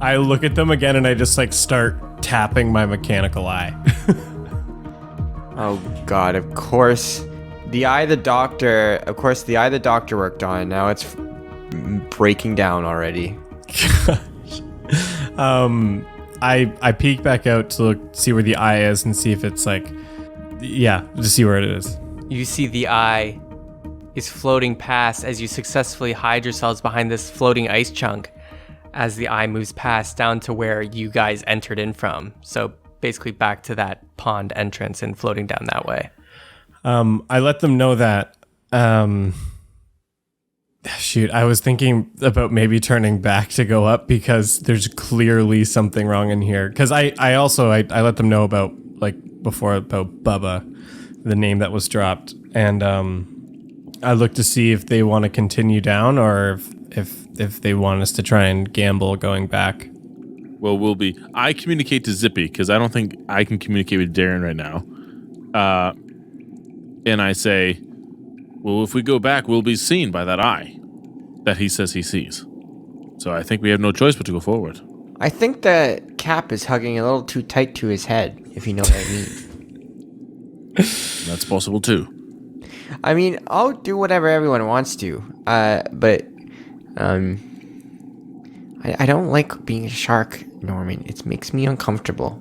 I look at them again and I just like start tapping my mechanical eye. Oh God! Of course, the eye the doctor worked on. Now it's breaking down already. I peek back out to see where the eye is and see if it's like, yeah, to see where it is. You see the eye is floating past as you successfully hide yourselves behind this floating ice chunk as the eye moves past down to where you guys entered in from. So basically back to that pond entrance and floating down that way. I let them know that, shoot, I was thinking about maybe turning back to go up because there's clearly something wrong in here. Because I let them know about, like, before about Bubba, the name that was dropped. And I look to see if they want to continue down or if they want us to try and gamble going back. Well, I communicate to Zippy because I don't think I can communicate with Darren right now. And I say, well, if we go back, we'll be seen by that eye that he says he sees. So I think we have no choice but to go forward. I think the cap is hugging a little too tight to his head, if you know what I mean. That's possible too. I mean, I'll do whatever everyone wants to, but I don't like being a shark, Norman. It makes me uncomfortable.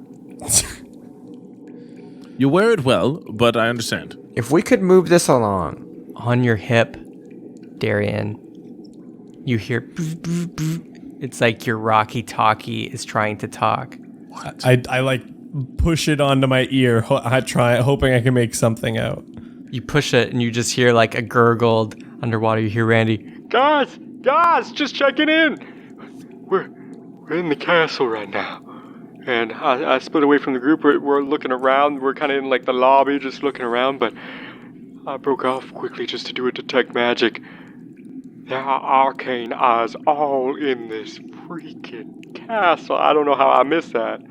You wear it well, but I understand. If we could move this along. On your hip, Darian, you hear it's like your Rocky Talkie is trying to talk. What? I like push it onto my ear, hoping I can make something out. You push it and you just hear like a gurgled underwater. You hear Randy, guys, just checking in. We're in the castle right now. And I split away from the group. We're looking around. We're kind of in like the lobby, just looking around. But I broke off quickly just to do a detect magic. There are arcane eyes all in this freaking castle. I don't know how I missed that.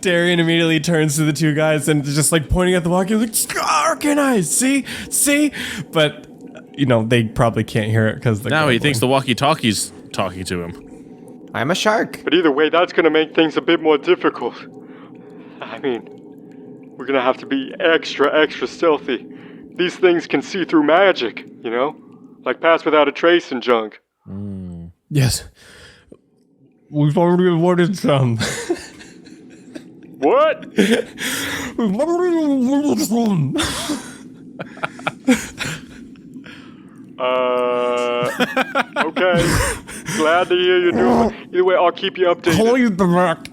Darian immediately turns to the two guys and just like pointing at the walkie, like, arcane eyes, see? But, you know, they probably can't hear it because now he thinks the walkie-talkie's talking to him. I'm a shark. But either way, that's going to make things a bit more difficult. I mean, we're going to have to be extra stealthy. These things can see through magic, you know? Like pass without a trace and junk. Yes. We've already avoided some. What? We've already avoided some. Okay. Glad to hear you're doing it. Either way, I'll keep you updated. Call you back.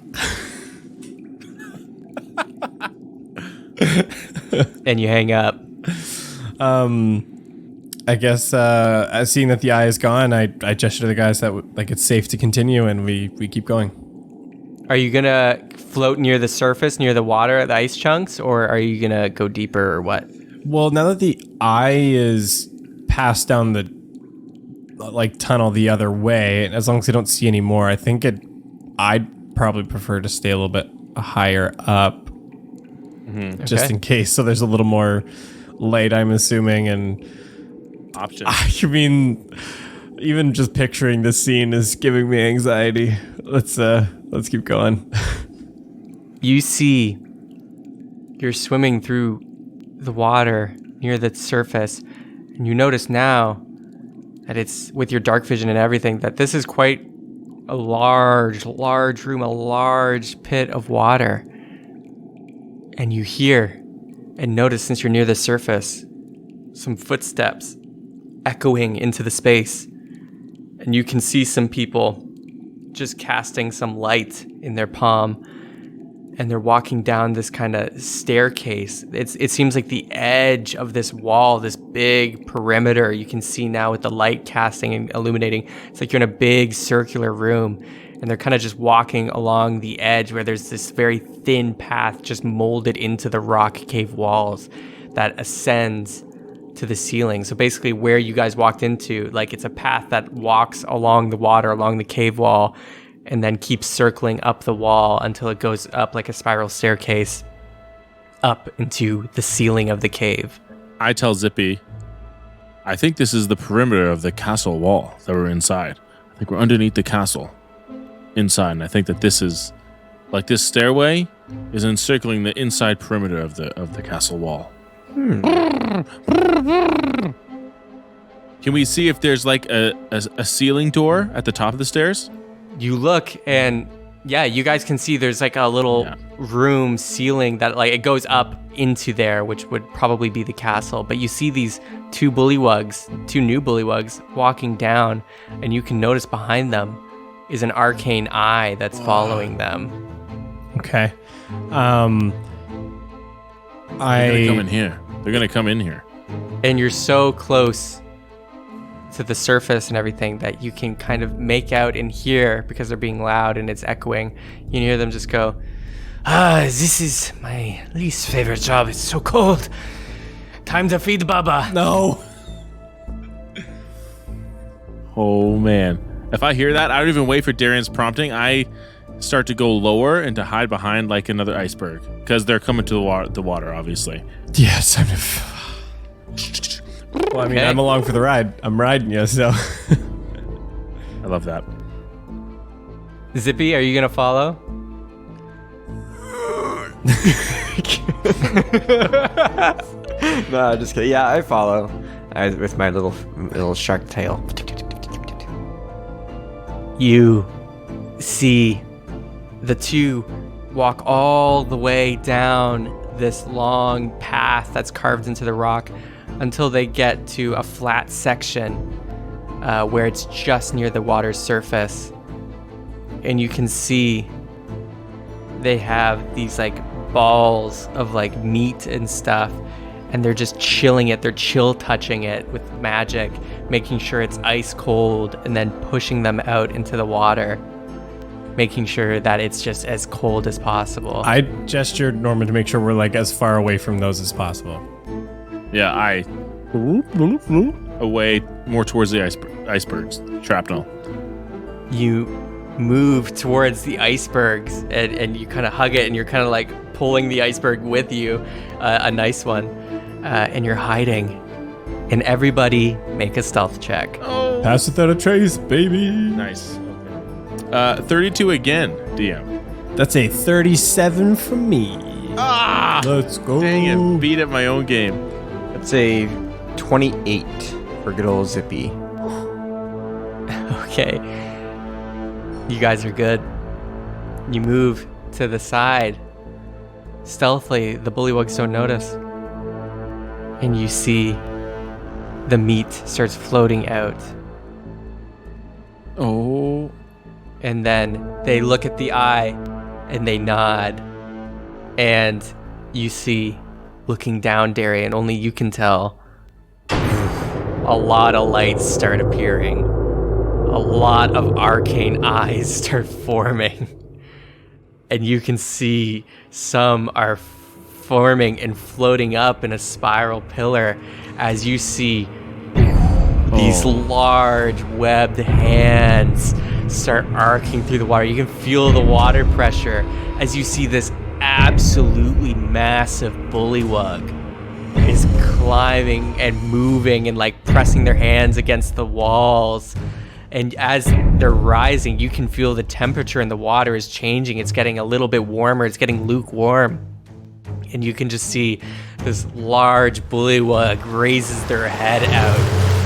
and you hang up. I guess seeing that the eye is gone, I gesture to the guys that like it's safe to continue, and we keep going. Are you gonna float near the surface, near the water, the ice chunks, or are you gonna go deeper, or what? Well, now that the eye is passed down the like tunnel the other way, as long as I don't see any more, I think I'd probably prefer to stay a little bit higher up, just in case. So there's a little more light, I'm assuming, and Options. I mean, Even just picturing this scene is giving me anxiety. Let's keep going. You see, you're swimming through the water near the surface, and you notice now that it's with your dark vision and everything that this is quite a large room, a large pit of water. And you hear and notice, since you're near the surface, some footsteps echoing into the space. And you can see some people just casting some light in their palm. And they're walking down this kind of staircase. It seems like the edge of this wall, this big perimeter you can see now with the light casting and illuminating. It's like you're in a big circular room, and they're kind of just walking along the edge where there's this very thin path just molded into the rock cave walls that ascends to the ceiling. So basically where you guys walked into, like it's a path that walks along the water, along the cave wall, and then keeps circling up the wall until it goes up like a spiral staircase up into the ceiling of the cave. I tell Zippy, I think this is the perimeter of the castle wall that we're inside. I think we're underneath the castle inside, and I think that this is, like this stairway is encircling the inside perimeter of the castle wall. Can we see if there's like a ceiling door at the top of the stairs? You look, and yeah, you guys can see there's like a little room ceiling that like it goes up into there, which would probably be the castle. But you see these two new bullywugs walking down, and you can notice behind them is an arcane eye that's following them. Okay. They're gonna come in here. They're gonna come in here. And you're so close to the surface and everything that you can kind of make out and hear, because they're being loud and it's echoing. You can hear them just go, this is my least favorite job. It's so cold. Time to feed Baba. No. Oh man. If I hear that, I don't even wait for Darian's prompting. I start to go lower and to hide behind like another iceberg, because they're coming to the water, obviously. Yes. Well, I mean, I'm along for the ride. I'm riding you, so. I love that. Zippy, are you gonna follow? No, just kidding. Yeah, I follow. With my little shark tail. You see the two walk all the way down this long path that's carved into the rock until they get to a flat section where it's just near the water's surface. And you can see they have these like balls of like meat and stuff, and they're just chilling it. They're chill touching it with magic, making sure it's ice cold, and then pushing them out into the water, making sure that it's just as cold as possible. I gestured Norman to make sure we're like as far away from those as possible. Yeah, I away more towards the icebergs, shrapnel. You move towards the icebergs, and you kind of hug it, and you're kind of like pulling the iceberg with you, a nice one, and you're hiding. And everybody make a stealth check. Oh, Pass without a trace, baby. nice. 32 again, DM. That's a 37 from me. Ah, Let's go. dang it, beat at my own game. It's a 28 for good old Zippy. Okay. You guys are good. You move to the side. Stealthily, the bullywugs don't notice. And you see the meat starts floating out. Oh. And then they look at the eye and they nod. And you see, looking down, Darian, only you can tell, a lot of lights start appearing. A lot of arcane eyes start forming. And you can see some are forming and floating up in a spiral pillar as you see these large webbed hands start arcing through the water. You can feel the water pressure as you see this absolutely massive bullywug is climbing and moving and like pressing their hands against the walls. And as they're rising, you can feel the temperature in the water is changing. It's getting a little bit warmer. It's getting lukewarm. And you can just see this large bullywug raises their head out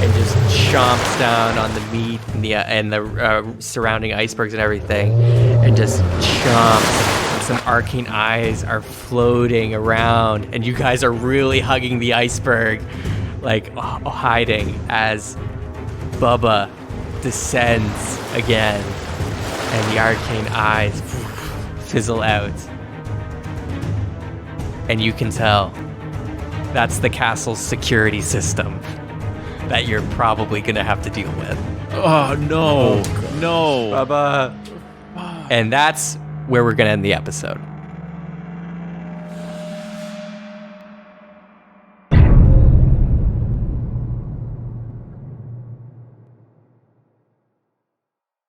and just chomps down on the meat and the surrounding icebergs and everything, and just chomps. And some arcane eyes are floating around, and you guys are really hugging the iceberg, like hiding as Bubba descends again, and the arcane eyes fizzle out. And you can tell that's the castle's security system that you're probably going to have to deal with. Oh, no. No. And that's where we're going to end the episode.